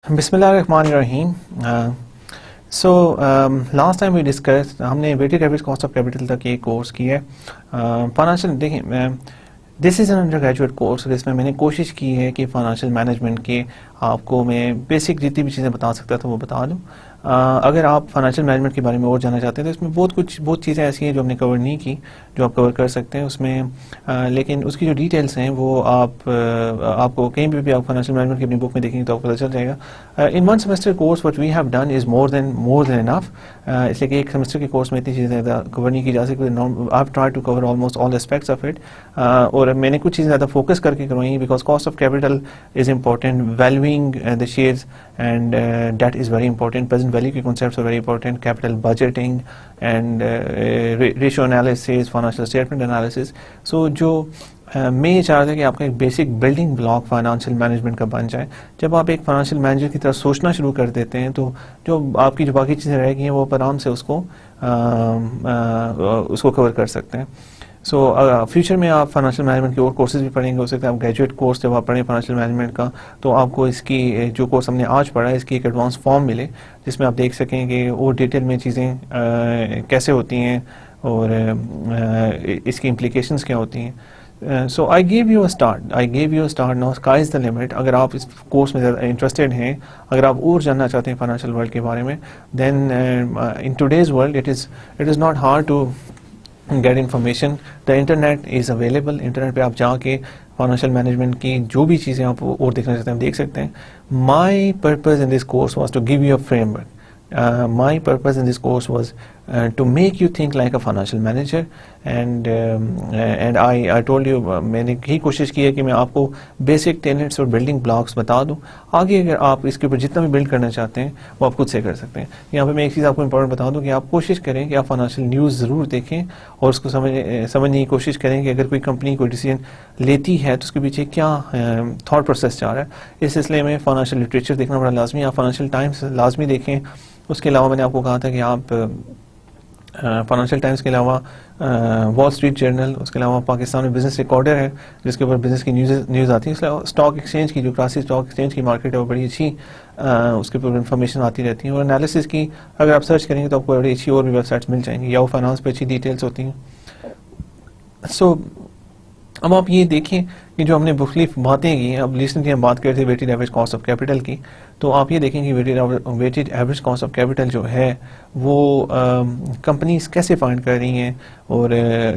बिस्मिल्लाहिर्रहमानिर्रहीम। So last time we discuss, हमने weighted average cost of capital तक ये कोर्स किया है। फाइनेंशियल देखिए, this is an undergraduate course, जिसमें मैंने कोशिश की है कि फाइनेंशियल मैनेजमेंट के आपको मैं बेसिक जितनी भी चीज़ें बता सकता था वो बता दूँ। अगर आप फाइनेंशियल मैनेजमेंट के बारे में और जानना चाहते हैं तो इसमें बहुत चीज़ें ऐसी हैं जो हमने कवर नहीं की, जो आप कवर कर सकते हैं उसमें। लेकिन उसकी जो डिटेल्स हैं वो आपको कहीं भी आप फाइनेंशियल मैनेजमेंट की अपनी बुक में देखेंगे तो आपको पता चल जाएगा। In one semester course what we have done is more than enough. इसलिए कि एक सेमेस्टर के कोर्स में इतनी चीज़ें ज़्यादा कवर नहीं की जा सकती। I have tried to cover almost all aspects of it, और मैंने कुछ चीज़ें ज़्यादा फोकस करके करवाई because cost of capital is important, valuing the shares and debt is very important, present value के concepts are very important, capital budgeting and ratio analysis, financial statement analysis. So जो मैं ये चाह रहा था कि आपका एक basic building block financial management का बन जाए। जब आप एक फाइनेंशियल मैनेजर की तरह सोचना शुरू कर देते हैं तो जो आपकी जो बाकी चीज़ें रह गई हैं वो आप आराम से उसको कवर कर सकते हैं। सो फ्यूचर में आप फाइनेंशियल मैनेजमेंट के और कोर्सेज भी पढ़ेंगे। हो सकता है आप ग्रेजुएट कोर्स जब आप पढ़ें फाइनेंशियल मैनेजमेंट का तो आपको इसकी जो कोर्स हमने आज पढ़ा है इसकी एक एडवांस फॉर्म मिले, जिसमें आप देख सकें कि और डिटेल में चीज़ें कैसे होती हैं और इसकी इम्प्लीकेशंस क्या होती हैं। So I give you a start now, sky is the limit. अगर आप इस कोर्स में ज़्यादा इंटरेस्टेड हैं, अगर आप और जानना चाहते हैं फाइनेंशियल वर्ल्ड के बारे में, then in today's world it is not hard to get information. The internet is available. Internet पे आप जाके फाइनेंशियल मैनेजमेंट की जो भी चीज़ें आप और देखना चाहते हैं आप देख सकते हैं। My purpose in this course was to give you a framework. My purpose in this course was to make you think like a financial manager, and I told you, मैंने ही कोशिश की है कि मैं आपको बेसिक टेनेट्स और building blocks बता दूं। आगे अगर आप इसके ऊपर जितना भी बिल्ड करना चाहते हैं वो आप खुद से कर सकते हैं। यहाँ पे मैं एक चीज़ आपको इंपॉर्टेंट बता दूं कि आप कोशिश करें कि आप फाइनेंशियल न्यूज़ ज़रूर देखें और उसको समझने की कोशिश करें कि अगर कोई कंपनी कोई डिसीजन लेती है तो उसके पीछे क्या थॉट प्रोसेस जा रहा है। इस सिलसिले में फाइनेंशियल लिटरेचर देखना बड़ा लाजमी है। आप फाइनेंशियल टाइम्स लाजमी देखें। उसके अलावा मैंने आपको कहा था कि आप फाइनेंशियल टाइम्स के अलावा वॉल स्ट्रीट जर्नल, उसके अलावा पाकिस्तान में बिजनेस रिकॉर्डर है जिसके ऊपर बिजनेस की न्यूज़ आती है। इसलिए स्टॉक एक्सचेंज की जो कराची स्टॉक एक्सचेंज की मार्केट है वो बड़ी अच्छी उसके ऊपर इन्फॉर्मेशन आती रहती है। और एनालिसिस की अगर आप सर्च करेंगे तो आपको बड़ी अच्छी और भी वेबसाइट्स मिल जाएंगी। याहू फाइनेंस पे अच्छी डिटेल्स होती हैं। सो अब आप ये देखें कि जो हमने मुख्तलिफ बातें की हैं, अब रिसेंटली हम बात कर रहे थे weighted average cost of capital की, तो आप ये देखें कि weighted average cost of capital जो है वो कंपनीज कैसे फाइंड कर रही हैं, और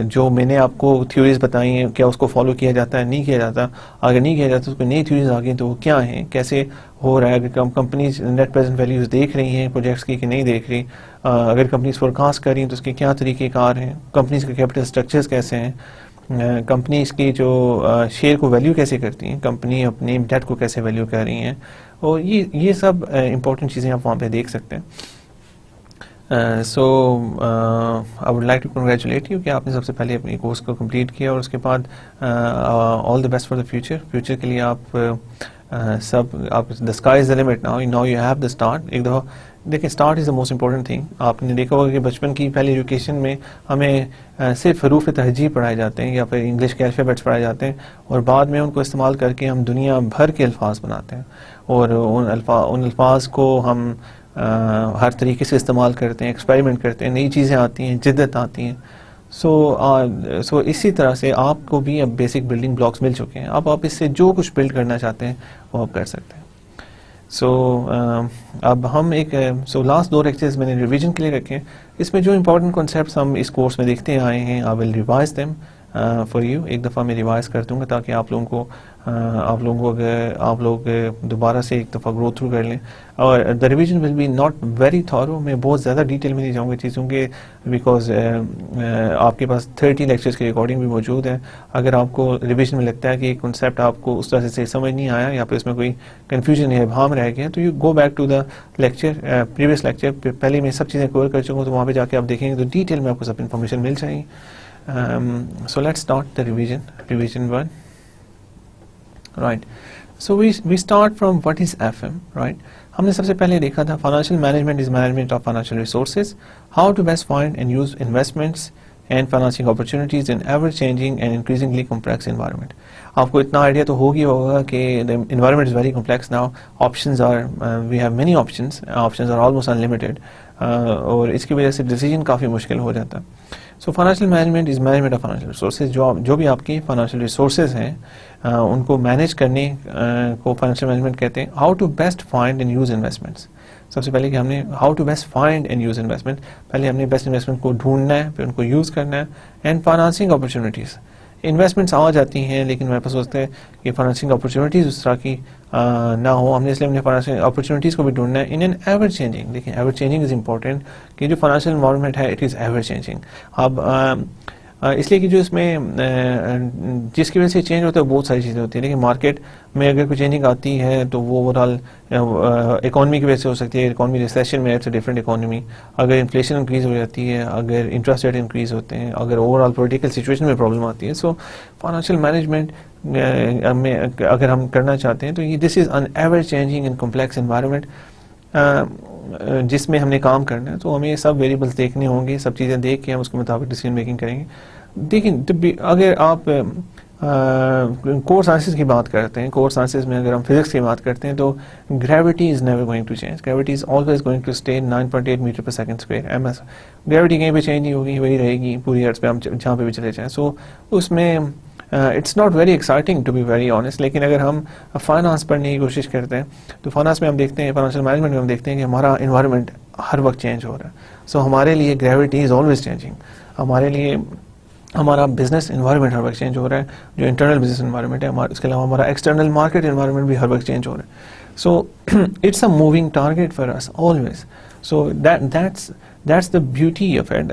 जो मैंने आपको थ्योरीज बताई हैं क्या उसको फॉलो किया जाता है, नहीं किया जाता। अगर नहीं किया जाता तो उसमें नई थ्योरीज आ गई तो वो क्या हैं, कैसे हो रहा है। अगर कंपनीज नेट प्रेजेंट वैल्यूज देख रही हैं प्रोजेक्ट्स की कि नहीं देख रही, अगर कंपनीज फोरकास्ट कर रही हैं तो उसके क्या तरीक़ेकार हैं, कंपनीज के कैपिटल स्ट्रक्चर्स कैसे हैं, कंपनी इसकी जो शेयर को वैल्यू कैसे करती हैं, कंपनी अपने डेट को कैसे वैल्यू कर रही हैं, और ये सब इम्पोर्टेंट चीज़ें आप वहाँ पे देख सकते हैं। So I would like to congratulate you कि आपने सबसे पहले अपनी कोर्स को कंप्लीट किया, और उसके बाद all the best for the future के लिए आप the sky is the limit. Now you have the start. एक दफ़ा देखिए, start is the most important thing. आपने देखा होगा कि बचपन की पहली एजुकेशन में हमें सिर्फ हरूफ तहजीब पढ़ाए जाते हैं या फिर इंग्लिश के अल्फ़ाबेट्स पढ़ाए जाते हैं, और बाद में उनको इस्तेमाल करके हम दुनिया भर के अल्फाज बनाते हैं, और उन अल्फाज को हम हर तरीके से इस्तेमाल करते हैं, एक्सपेरिमेंट करते हैं, नई चीज़ें आती हैं, जिद्दत आती हैं। सो इसी तरह से आपको भी अब बेसिक बिल्डिंग ब्लॉक्स मिल चुके हैं। अब आप इससे जो कुछ बिल्ड करना चाहते हैं वो आप कर सकते हैं। अब हम लास्ट 2 लेक्चर्स मैंने रिवीजन के लिए रखे हैं। इसमें जो इंपॉर्टेंट कॉन्सेप्ट्स हम इस कोर्स में देखते आए हैं, I will revise them for you. एक दफ़ा मैं रिवाइज कर दूँगा ताकि आप लोगों को आप लोग दोबारा से एक दफ़ा ग्रो थ्रू कर लें। और the revision will be not very thorough. मैं बहुत ज़्यादा डिटेल में नहीं जाऊँगा चीज़ों के, बिकॉज आपके पास 30 लेक्चर्स की रिकॉर्डिंग भी मौजूद है। अगर आपको रिवीजन में लगता है कि कॉन्सेप्ट आपको उस तरह से समझ नहीं आया या फिर इसमें कोई कन्फ्यूजन या इबहम रह गया, तो you go back to the lecture, previous lecture. पहले मैं सब चीज़ें कवर कर चुका हूँ, तो वहाँ पर जाके आप देखेंगे तो डिटेल में आपको सब इन्फॉर्मेशन मिल जाएगी। So let's start the revision 1. Right. So we start from what is FM, right? हमने सबसे पहले देखा था financial management is management of financial resources, how to best find and use investments and financing opportunities in ever changing and increasingly complex environment. आपको इतना idea तो होगा कि the environment is very complex now, options are, we have many options are almost unlimited, और इसकी वजह से decision काफ़ी मुश्किल हो जाता है। So financial management is management of financial resources. जो भी आपकी फाइनेंशियल रिसोर्सेज हैं उनको मैनेज करने को फाइनेंशियल मैनेजमेंट कहते हैं। How to best find and use investments, सबसे पहले कि हमने how to best find and use investment, पहले हमने बेस्ट इन्वेस्टमेंट को ढूंढना है, फिर उनको यूज़ करना है। एंड फाइनेंसिंग अपॉर्चुनिटीज़, इन्वेस्टमेंट्स आ जाती हैं लेकिन मेरे पास सोचते हैं कि फाइनेंसिंग अपॉर्चुनिटीज़ उस तरह की ना हो, हमने इसलिए हमने फाइनेंशियल अपॉर्चुनिटीज़ को भी ढूंढना है इन एन एवर चेंजिंग। देखिए एवर चेंजिंग इज़ इंपॉर्टेंट कि जो फाइनेंशियल इन्वायरमेंट है इट इज़ एवर चेंजिंग। अब इसलिए कि जो इसमें जिसकी वजह से चेंज होता है बहुत सारी चीज़ें होती हैं, लेकिन मार्केट में अगर कोई चेंजिंग आती है तो वो ओवरऑल इकॉनमी की वजह से हो सकती है। इकॉनमी रिसेशन में, इट्स अ डिफरेंट इकॉनमी। अगर इन्फ्लेशन इंक्रीज़ हो जाती है, अगर इंटरेस्ट रेट इंक्रीज़ होते हैं, अगर ओवरऑल पॉलिटिकल सिचुएशन में प्रॉब्लम आती है, सो फाइनेंशियल मैनेजमेंट में अगर हम करना चाहते हैं तो ये this is N ever changing and complex environment जिसमें हमने काम करना है। तो हमें सब वेरिएबल्स देखने होंगे, सब चीज़ें देख के हम उसके मुताबिक डिसीजन मेकिंग करेंगे। देखिए अगर आप कोर साइंसेस की बात करते हैं, कोर साइंसेस में अगर हम फिजिक्स की बात करते हैं तो gravity is never going to change, gravity is always going to stay 9.8 metre पर सेकंड स्क्वायर MS। ग्रेविटी कहीं पे चेंज नहीं होगी, वही रहेगी पूरी अर्थ पे, हम जहाँ पे भी चले जाएँ। सो उसमें it's not very exciting to be very honest. लेकिन अगर हम फाइनेंस पढ़ने की कोशिश करते हैं तो फाइनेंस में हम देखते हैं, फाइनेंशियल मैनेजमेंट में हम देखते हैं कि हमारा इन्वायरमेंट हर वक्त चेंज हो रहा है। सो हमारे लिए ग्रेविटी इज़ ऑलवेज चेंजिंग, हमारे लिए हमारा बिजनेस इन्वायरमेंट हर वक्त चेंज हो रहा है, जो इंटरनल बिजनेस इन्वायरमेंट है। उसके अलावा हमारा एक्सटर्नल मार्केट इन्वायरमेंट भी हर वक्त चेंज हो रहा है। So it's a moving target for us always. So that's the beauty of it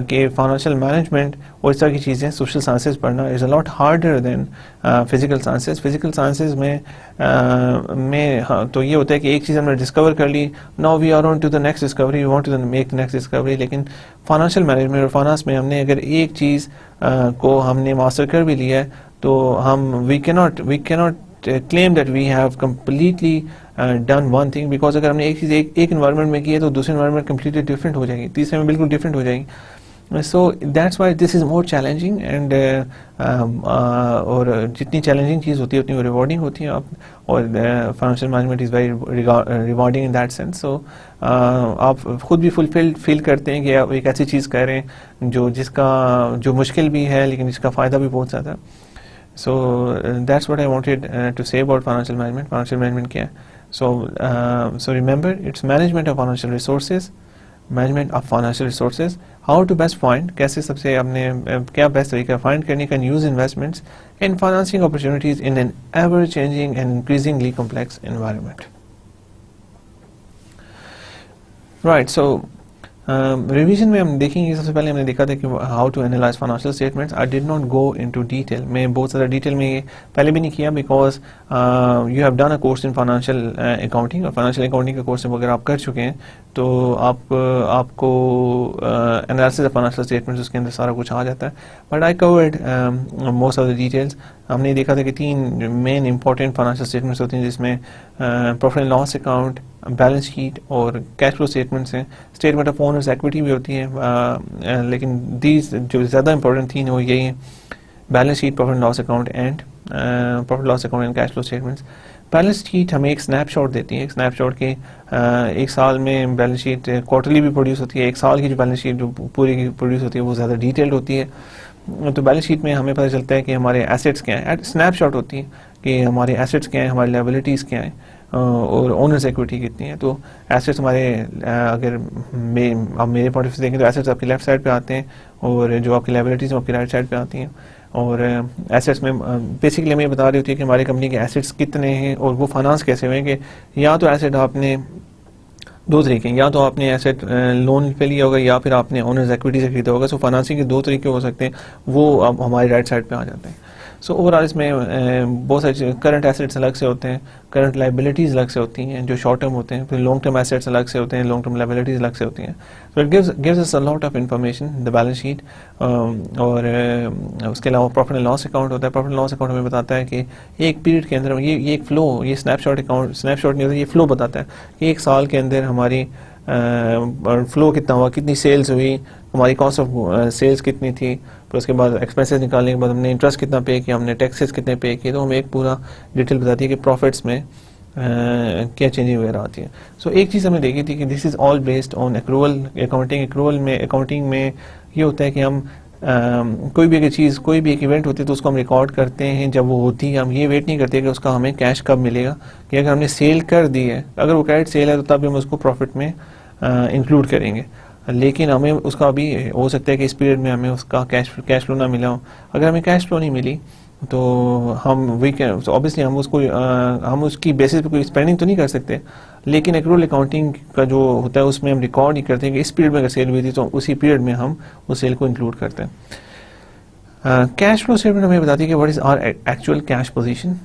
कि फाइनेंशियल मैनेजमेंट और इस तरह की चीज़ें, सोशल साइंसेज पढ़ना is a lot harder than physical sciences. Physical sciences में हाँ तो ये होता है कि एक चीज़ हमने डिस्कवर कर ली, now we are on to the next discovery, we want to make next discovery. लेकिन फाइनेंशियल मैनेजमेंट और फाइनेंस में हमने अगर एक चीज़ को हमने मास्टर कर भी लिया है तो हम we cannot claim that we have completely done one thing, because अगर हमने एक चीज़ एक environment में की है तो दूसरी environment completely different हो जाएगी, तीसरे में बिल्कुल different हो जाएगी। So that's why this is more challenging and और जितनी challenging चीज़ होती है उतनी rewarding होती है। और financial management is very rewarding in that sense। So आप खुद भी fulfilled feel करते हैं कि आप एक ऐसी चीज़ कर रहे हैं जो मुश्किल भी है लेकिन जिसका फ़ायदा भी बहुत ज़्यादा है। So that's what I wanted to say about financial management. Financial management क्या है? So remember, it's management of financial resources, management of financial resources. How to best find, कैसे सबसे आपने क्या best तरीका find करने का, use investments and financing opportunities in an ever changing and increasingly complex environment. Right. So revision में हम देखेंगे, सबसे पहले हमने देखा था कि how to analyse financial statements. I did not go into detail, मैं बहुत ज़्यादा डिटेल में ये पहले भी नहीं किया because you have done a course in financial accounting, और फाइनेंशियल अकाउंटिंग का कोर्स अगर आप कर चुके हैं तो आपको एनालिसिस ऑफ फाइनेंशियल स्टेटमेंट्स उसके अंदर सारा कुछ आ जाता है। But I covered most of the details. हमने देखा था कि 3 मेन इंपॉर्टेंट फाइनेंशियल स्टेटमेंट्स होती हैं जिसमें profit and loss account, balance sheet और कैश फ्लो स्टेटमेंट्स हैं। स्टेटमेंट ऑफ ओनर्स इक्विटी भी होती है, लेकिन दीज जो ज़्यादा इंपॉर्टेंट 3 वो यही हैं, balance sheet, profit and loss account and profit loss account and cash flow statements. Balance sheet हमें एक स्नैपशॉट देती है, एक स्नैपशॉट के एक साल में बैलेंस शीट क्वार्टरली भी प्रोड्यूस होती है, एक साल की जो बैलेंस शीट जो पूरी की प्रोड्यूस होती है वो ज़्यादा डिटेल्ड होती है। तो बैलेंस शीट में हमें पता चलता है कि हमारे एसेट्स क्या हैं, स्नैपशॉट होती है कि हमारे एसेट्स क्या हैं, हमारी लायबिलिटीज़ क्या हैं और ओनर्स इक्विटी कितनी है। तो एसेट्स हमारे अगर आप मेरे पॉइंट ऑफ व्यू देखें तो एसेट्स आपकी लेफ्ट साइड पे आते हैं और जो आपकी लायबिलिटीज़ आपकी राइट साइड पे आती हैं। और एसेट्स में बेसिकली हमें बता रही होती है कि हमारी कंपनी के एसेट्स कितने हैं और वो फाइनेंस कैसे हुए हैं। कि या तो एसेट आपने 2 तरीके हैं, या तो आपने एसेट लोन पे लिया होगा या फिर आपने ओनर्स इक्विटी से खरीदा होगा। सो फाइनेंसिंग के 2 तरीके हो सकते हैं, वो अब हमारी राइट साइड पे आ जाते हैं। सो ओवरऑल इसमें बहुत सारे करंट एसेट्स अलग से होते हैं, करंट लाइबिलिटीज़ अलग से होती हैं जो शॉर्ट टर्म होते हैं, फिर लॉन्ग टर्म एसेट्स अलग से होते हैं, लॉन्ग टर्म लाइबिलिटीज़ अलग से होती हैं। So it gives us a lot of information the balance sheet. और उसके अलावा प्रॉफिट एंड लॉस अकाउंट होता है। प्रॉफिट एंड लॉस अकाउंट हमें बताता है कि एक पीरियड के अंदर ये एक फ़्लो, ये स्नैपशॉट अकाउंट, स्नैपशॉट नहीं होता, ये फ़्लो बताता है कि एक साल के अंदर हमारी फ्लो कितना हुआ, कितनी सेल्स हुई, हमारी कॉस्ट ऑफ सेल्स कितनी थी, फिर उसके बाद एक्सपेंसेस निकालने के बाद हमने इंटरेस्ट कितना पे किया, हमने टैक्सेस कितने पे किए, तो हमें एक पूरा डिटेल बताती है कि प्रॉफिट्स में क्या चेंजिंग वगैरह आती है। सो एक चीज़ हमने देखी थी कि this is all based on accrual accounting. Accrual में अकाउंटिंग में ये होता है कि हम कोई भी एक चीज़, कोई भी एक इवेंट होती है तो उसको हम रिकॉर्ड करते हैं। जब वो होती है हम ये वेट नहीं करते कि उसका हमें कैश कब मिलेगा, कि अगर हमने सेल कर दी है, अगर वो क्रेडिट सेल है तो तब हम उसको प्रॉफिट में इंक्लूड करेंगे, लेकिन हमें उसका अभी हो सकता है कि इस पीरियड में हमें उसका कैश फ्लो ना मिला हो। अगर हमें कैश फ्लो नहीं मिली तो हम वी कैन ऑब्वियसली हम उसको हम उसकी बेसिस पे कोई स्पेंडिंग तो नहीं कर सकते, लेकिन एक्रूवल अकाउंटिंग का जो होता है उसमें हम रिकॉर्ड ही करते हैं कि इस पीरियड में अगर सेल हुई थी तो उसी पीरियड में हम उस सेल को इंक्लूड करते हैं। कैश फ्लो स्टेटमेंट हमें बताती है कि what is our actual cash position.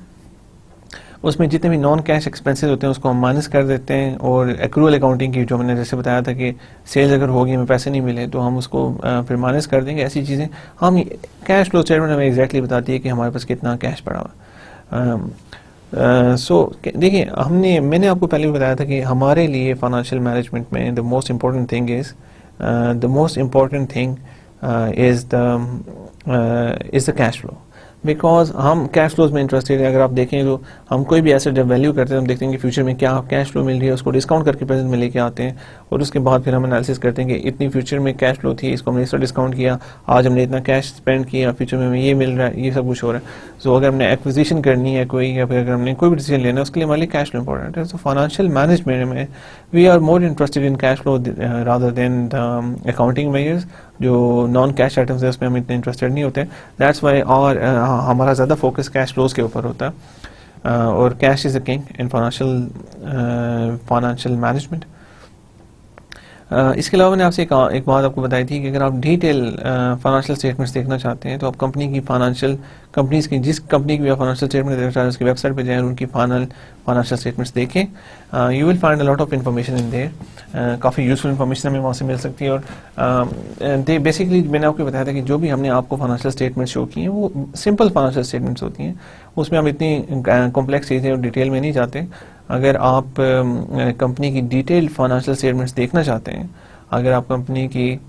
उसमें जितने भी नॉन कैश एक्सपेंसेस होते हैं उसको हम माइनस कर देते हैं, और एक्रूवल अकाउंटिंग की जो मैंने जैसे बताया था कि सेल्स अगर होगी हमें पैसे नहीं मिले तो हम उसको फिर माइनस कर देंगे। ऐसी चीज़ें हम कैश फ्लो स्टेटमेंट हमें एग्जैक्टली बताती है कि हमारे पास कितना कैश पड़ा हुआ। सो देखिए, मैंने आपको पहले भी बताया था कि हमारे लिए फाइनेंशियल मैनेजमेंट में the most important thing is the cash flow, because हम कैश फ्लोज में इंटरेस्टेड हैं। अगर आप देखें तो हम कोई भी एसेट जब वैल्यू करते हैं हम देखते हैं कि फ्यूचर में क्या कैश फ्लो मिल रही है, उसको डिस्काउंट करके प्रेजेंट में लेके आते हैं, और उसके बाद फिर हम एनालिसिस करते हैं कि इतनी फ्यूचर में कैश फ्लो थी, इसको हमने इस तरह डिस्काउंट किया, आज हमने इतना कैश स्पेंड किया, फ्यूचर में हमें ये मिल रहा है, ये सब कुछ हो रहा है। सो अगर हमने एक्विजिशन करनी है कोई, या फिर अगर हमने कोई भी डिसीजन लेना है उसके लिए हमारे लिए कैश फ्लो इंपॉर्टेंट है। सो फाइनेंशियल मैनेजमेंट में we are more interested in cash flow rather than accounting measures. जो नॉन कैश आइटम्स है उसमें हम इतने इंटरेस्टेड नहीं होते, दैट्स वाई। और हमारा ज़्यादा फोकस कैश फ्लोज के ऊपर होता है, और cash is a king in financial management. इसके अलावा मैंने आपसे एक बात आपको बताई थी कि अगर आप डिटेल फाइनेंशियल स्टेटमेंट्स देखना चाहते हैं तो आप कंपनीज़ की जिस कंपनी की भी आप फाइनेंशियल स्टेटमेंट देखना चाहते हैं उसकी वेबसाइट पे जाएं और उनकी फाइनेंशियल स्टेटमेंट्स देखें। You will find a lot of information in their, काफ़ी यूजफुल इन्फॉर्मेशन हमें वहाँ से मिल सकती है। और बेसिकली मैंने आपको बताया था कि जो भी हमने आपको फाइनेंशियल स्टेटमेंट शो की हैं वो सिंपल फाइनेंशियल स्टेटमेंट्स होती हैं, उसमें हम इतनी कॉम्प्लेक्स चीज़ें और डिटेल में नहीं जाते। अगर आप कंपनी की डिटेल फाइनेंशियल स्टेटमेंट्स देखना चाहते हैं, अगर आप कंपनी की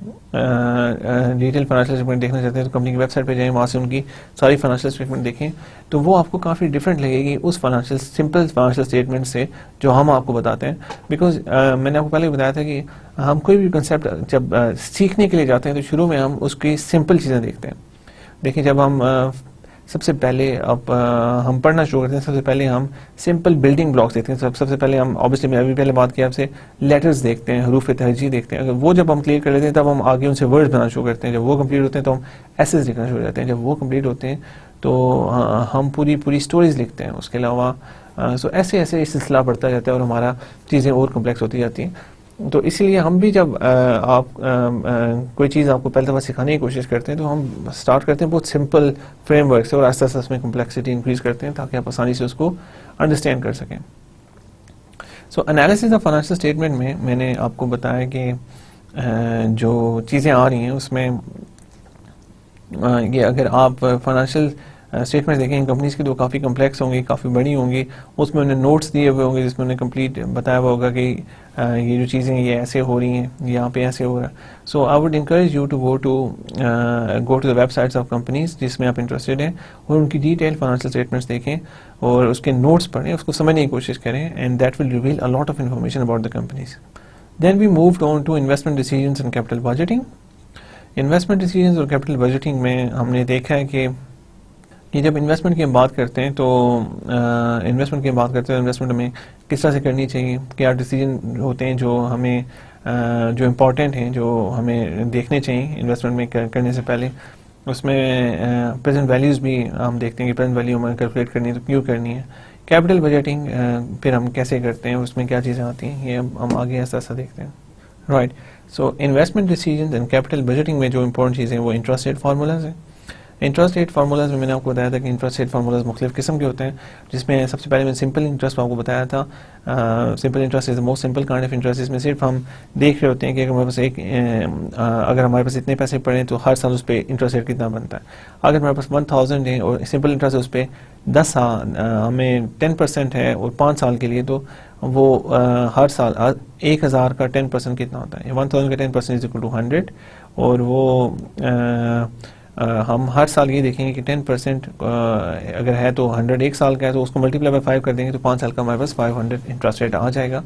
डिटेल फाइनेंशियल स्टेटमेंट देखना चाहते हैं तो कंपनी की वेबसाइट पे जाएं, वहाँ से उनकी सारी फाइनेंशियल स्टेटमेंट देखें, तो वो आपको काफ़ी डिफरेंट लगेगी उस सिंपल फाइनेंशियल स्टेटमेंट से जो हम आपको बताते हैं। बिकॉज मैंने आपको पहले बताया था कि हम कोई भी कंसेप्ट जब सीखने के लिए जाते हैं तो शुरू में हम उसकी सिंपल चीज़ें देखते हैं। देखिए, जब हम सबसे पहले अब हम पढ़ना शुरू करते हैं, सबसे पहले हम सिंपल बिल्डिंग ब्लॉक्स देखते हैं। सबसे पहले हम ऑब्वियसली मैं अभी पहले बात की आपसे, लेटर्स देखते हैं, हरूफ तरजीह देखते हैं। अगर वो जब हम क्लियर कर लेते हैं तब हम आगे उनसे वर्ड्स बनाना शुरू करते हैं। जब वो कंप्लीट होते हैं तो हम एसेस लिखना शुरू हो जाते हैं। जब वो कंप्लीट होते हैं तो हम पूरी स्टोरीज लिखते हैं। उसके अलावा सो ऐसे ऐसे सिलसिला बढ़ता जाता है और हमारा चीज़ें और कम्प्लेक्स होती जाती हैं। तो इसलिए हम भी जब कोई चीज़ आपको पहले दफ़ा सिखाने की कोशिश करते हैं तो हम स्टार्ट करते हैं बहुत सिंपल फ्रेमवर्क से, और आस्ते आस्ते उसमें कम्प्लेक्सिटी इंक्रीज़ करते हैं ताकि आप आसानी से उसको अंडरस्टैंड कर सकें। सो एनालिसिस ऑफ फाइनेंशियल स्टेटमेंट में मैंने आपको बताया कि जो चीज़ें आ रही हैं उसमें ये अगर आप फाइनेंशियल स्टेटमेंट देखें कंपनीज की तो काफ़ी कम्प्लेक्स होंगी, काफ़ी बड़ी होंगी। उसमें उन्हें नोट्स दिए हुए होंगे जिसमें उन्हें कंप्लीट बताया हुआ होगा कि ये जो चीज़ें ये ऐसे हो रही हैं, यहाँ पे ऐसे हो रहा है। So I would encourage you to go to the websites of companies जिसमें आप इंटरेस्टेड हैं, और उनकी डिटेल फाइनेंशियल स्टेटमेंट्स देखें और उसके नोट्स पढ़ें, उसको समझने की कोशिश करें, and that will reveal a lot of information about the companies. Then we moved on to investment decisions and capital budgeting. Investment decisions और कैपिटल बजटिंग में हमने देखा है कि जब इन्वेस्टमेंट की हम बात करते हैं तो इन्वेस्टमेंट हमें किस तरह से करनी चाहिए, क्या डिसीजन होते हैं जो हमें जो इम्पोर्टेंट हैं, जो हमें देखने चाहिए इन्वेस्टमेंट में करने से पहले। उसमें प्रेजेंट वैल्यूज़ भी हम देखते हैं कि प्रेजेंट वैल्यू हमें कैलकुलेट करनी है तो क्यों करनी है। कैपिटल बजटिंग फिर हम कैसे करते हैं, उसमें क्या चीज़ें आती हैं, ये हम आगे ऐसा ऐसा देखते हैं। Right, so investment decision and capital budgeting में जो इंपॉर्टेंट चीज़ें हैं वो इंटरेस्ट रेट फार्मूलाज हैं। इंटरेस्ट रेट फार्मूलाज में मैंने आपको बताया था कि इंटरेस्ट रेट फार्मूलाज मुख्तलिफ किस्म के होते हैं, जिसमें सबसे पहले मैंने सिंपल इंटरेस्ट आपको बताया था। Simple interest is the most simple kind of interest. इसमें सिर्फ हम देख रहे होते हैं कि अगर हमारे पास इतने पैसे पड़े तो हर साल उस पर इंटरेस्ट रेट कितना बनता है। अगर हमारे पास 1000 है और सिंपल इंटरेस्ट उस पर 10 साल हमें 10% है और 5 साल के लिए, तो वो हर साल 1000 का 10% कितना होता है, 1000 का 10% इज इक्वल टू 100, और वो हम हर साल ये देखेंगे कि 10% अगर है तो 100 एक साल का है, तो उसको मल्टीप्लाई बाय 5 कर देंगे तो 5 साल का हमारे पास 500 इंटरेस्ट रेट आ जाएगा।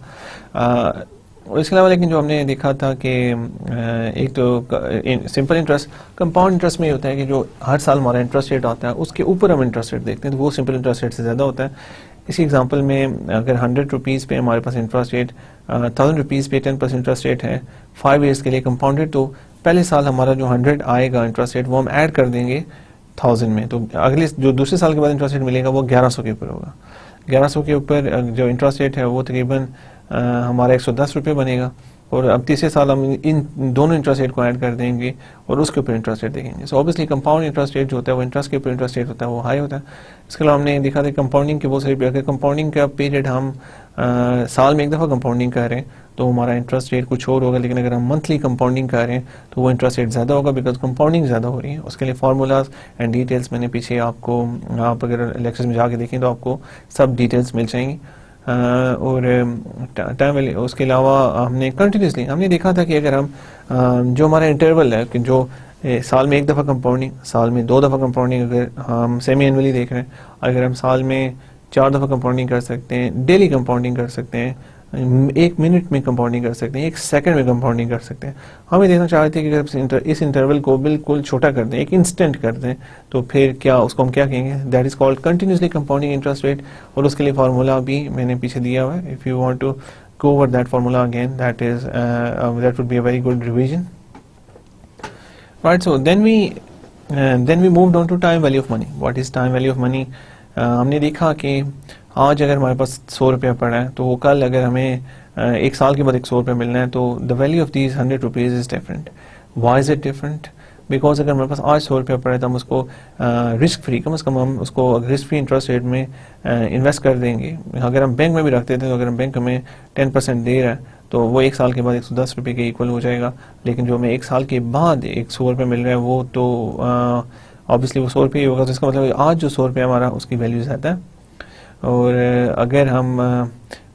और इसके अलावा लेकिन जो हमने देखा था कि एक तो सिंपल इंटरेस्ट, कंपाउंड इंटरेस्ट में ये होता है कि जो हर साल हमारा इंटरेस्ट रेट आता है उसके ऊपर हम इंटरेस्ट रेट देखते हैं, तो वो सिंपल इंटरेस्ट रेट से ज़्यादा होता है। इसी एग्जांपल में अगर 100 रुपीज़ पे हमारे पास इंटरेस्ट रेट 1000 रुपीज़ पे 10% इंटरेस्ट रेट है 5 ईयर्स के लिए कंपाउंडेड, तो पहले साल हमारा जो 100 आएगा इंटरेस्ट रेट वो हम ऐड कर देंगे 1000 में, तो अगले जो दूसरे साल के बाद इंटरेस्ट रेट मिलेगा वो 1100 के ऊपर होगा। 1100 के ऊपर जो इंटरेस्ट रेट है वो तकरीबन हमारा 110 रुपये बनेगा, और अब तीसरे साल हम इन दोनों इंटरेस्ट रेट को ऐड कर देंगे और उसके ऊपर इंटरेस्ट रेट देखेंगे। So obviously compound interest rate जो होता है वो इंटरेस्ट के ऊपर इंटरेस्ट रेट होता है वो हाई होता है। इसके अलावा हमने देखा था कंपाउंडिंग के बहुत सारे, अगर कंपाउंडिंग का पीरियड हम साल में एक दफ़ा कंपाउंडिंग कर रहे हैं तो हमारा इंटरेस्ट रेट कुछ और होगा, लेकिन अगर हम मंथली कंपाउंडिंग कर रहे हैं तो वो इंटरेस्ट रेट ज़्यादा होगा, बिकॉज कंपाउंडिंग ज़्यादा हो रही है। उसके लिए फार्मूलाज एंड डिटेल्स मैंने पीछे आपको, आप अगर लेक्चर्स में जाके देखें तो आपको सब डिटेल्स मिल जाएंगी। और टाइम वैल्यू, उसके अलावा हमने कंटिन्यूसली हमने देखा था कि अगर हम जो हमारा इंटरवल है कि जो साल में एक दफ़ा कंपाउंडिंग, साल में 2 दफ़ा कंपाउंडिंग, अगर हम सेमी एनुअली देख रहे हैं, अगर हम साल में 4 दफ़ा कंपाउंडिंग कर सकते हैं, डेली कंपाउंडिंग कर सकते हैं, 1 मिनट में कंपाउंडिंग कर सकते हैं, 1 सेकंड में कंपाउंडिंग कर सकते हैं। हम ये देखना चाहते हैं कि अगर इस इंटरवल को बिल्कुल छोटा कर दें, एक इंस्टेंट कर दें, तो फिर क्या उसको हम क्या कहेंगे, that is called continuously compounding interest rate. और उसके लिए फार्मूला भी मैंने पीछे दिया हुआ है, if you want to go over that formula again, that would be a very good revision, right. So then we moved on to time value of money. What is time value of money? हमने देखा कि आज अगर हमारे पास 100 रुपया पड़ा है, तो वो कल अगर हमें 1 साल के बाद 100 रुपया मिलना है, तो the value of these 100 rupees is different. Why is it different? Because अगर हमारे पास आज 100 रुपया पड़ा है तो हम उसको रिस्क फ्री, कम से कम हम उसको रिस्क फ्री इंटरेस्ट रेट में इन्वेस्ट कर देंगे। अगर हम बैंक में भी रखते थे, तो अगर हम बैंक हमें 10% दे रहा है, तो वो 1 साल के बाद 110 रुपये के इक्वल हो जाएगा। लेकिन जो हमें 1 साल के बाद 100 रुपये मिल रहा है, वो तो ऑब्वियसली वो 100 रुपये ही होगा। तो इसका मतलब आज जो 100 रुपया हमारा, उसकी वैल्यू ज़्यादा है। और अगर हम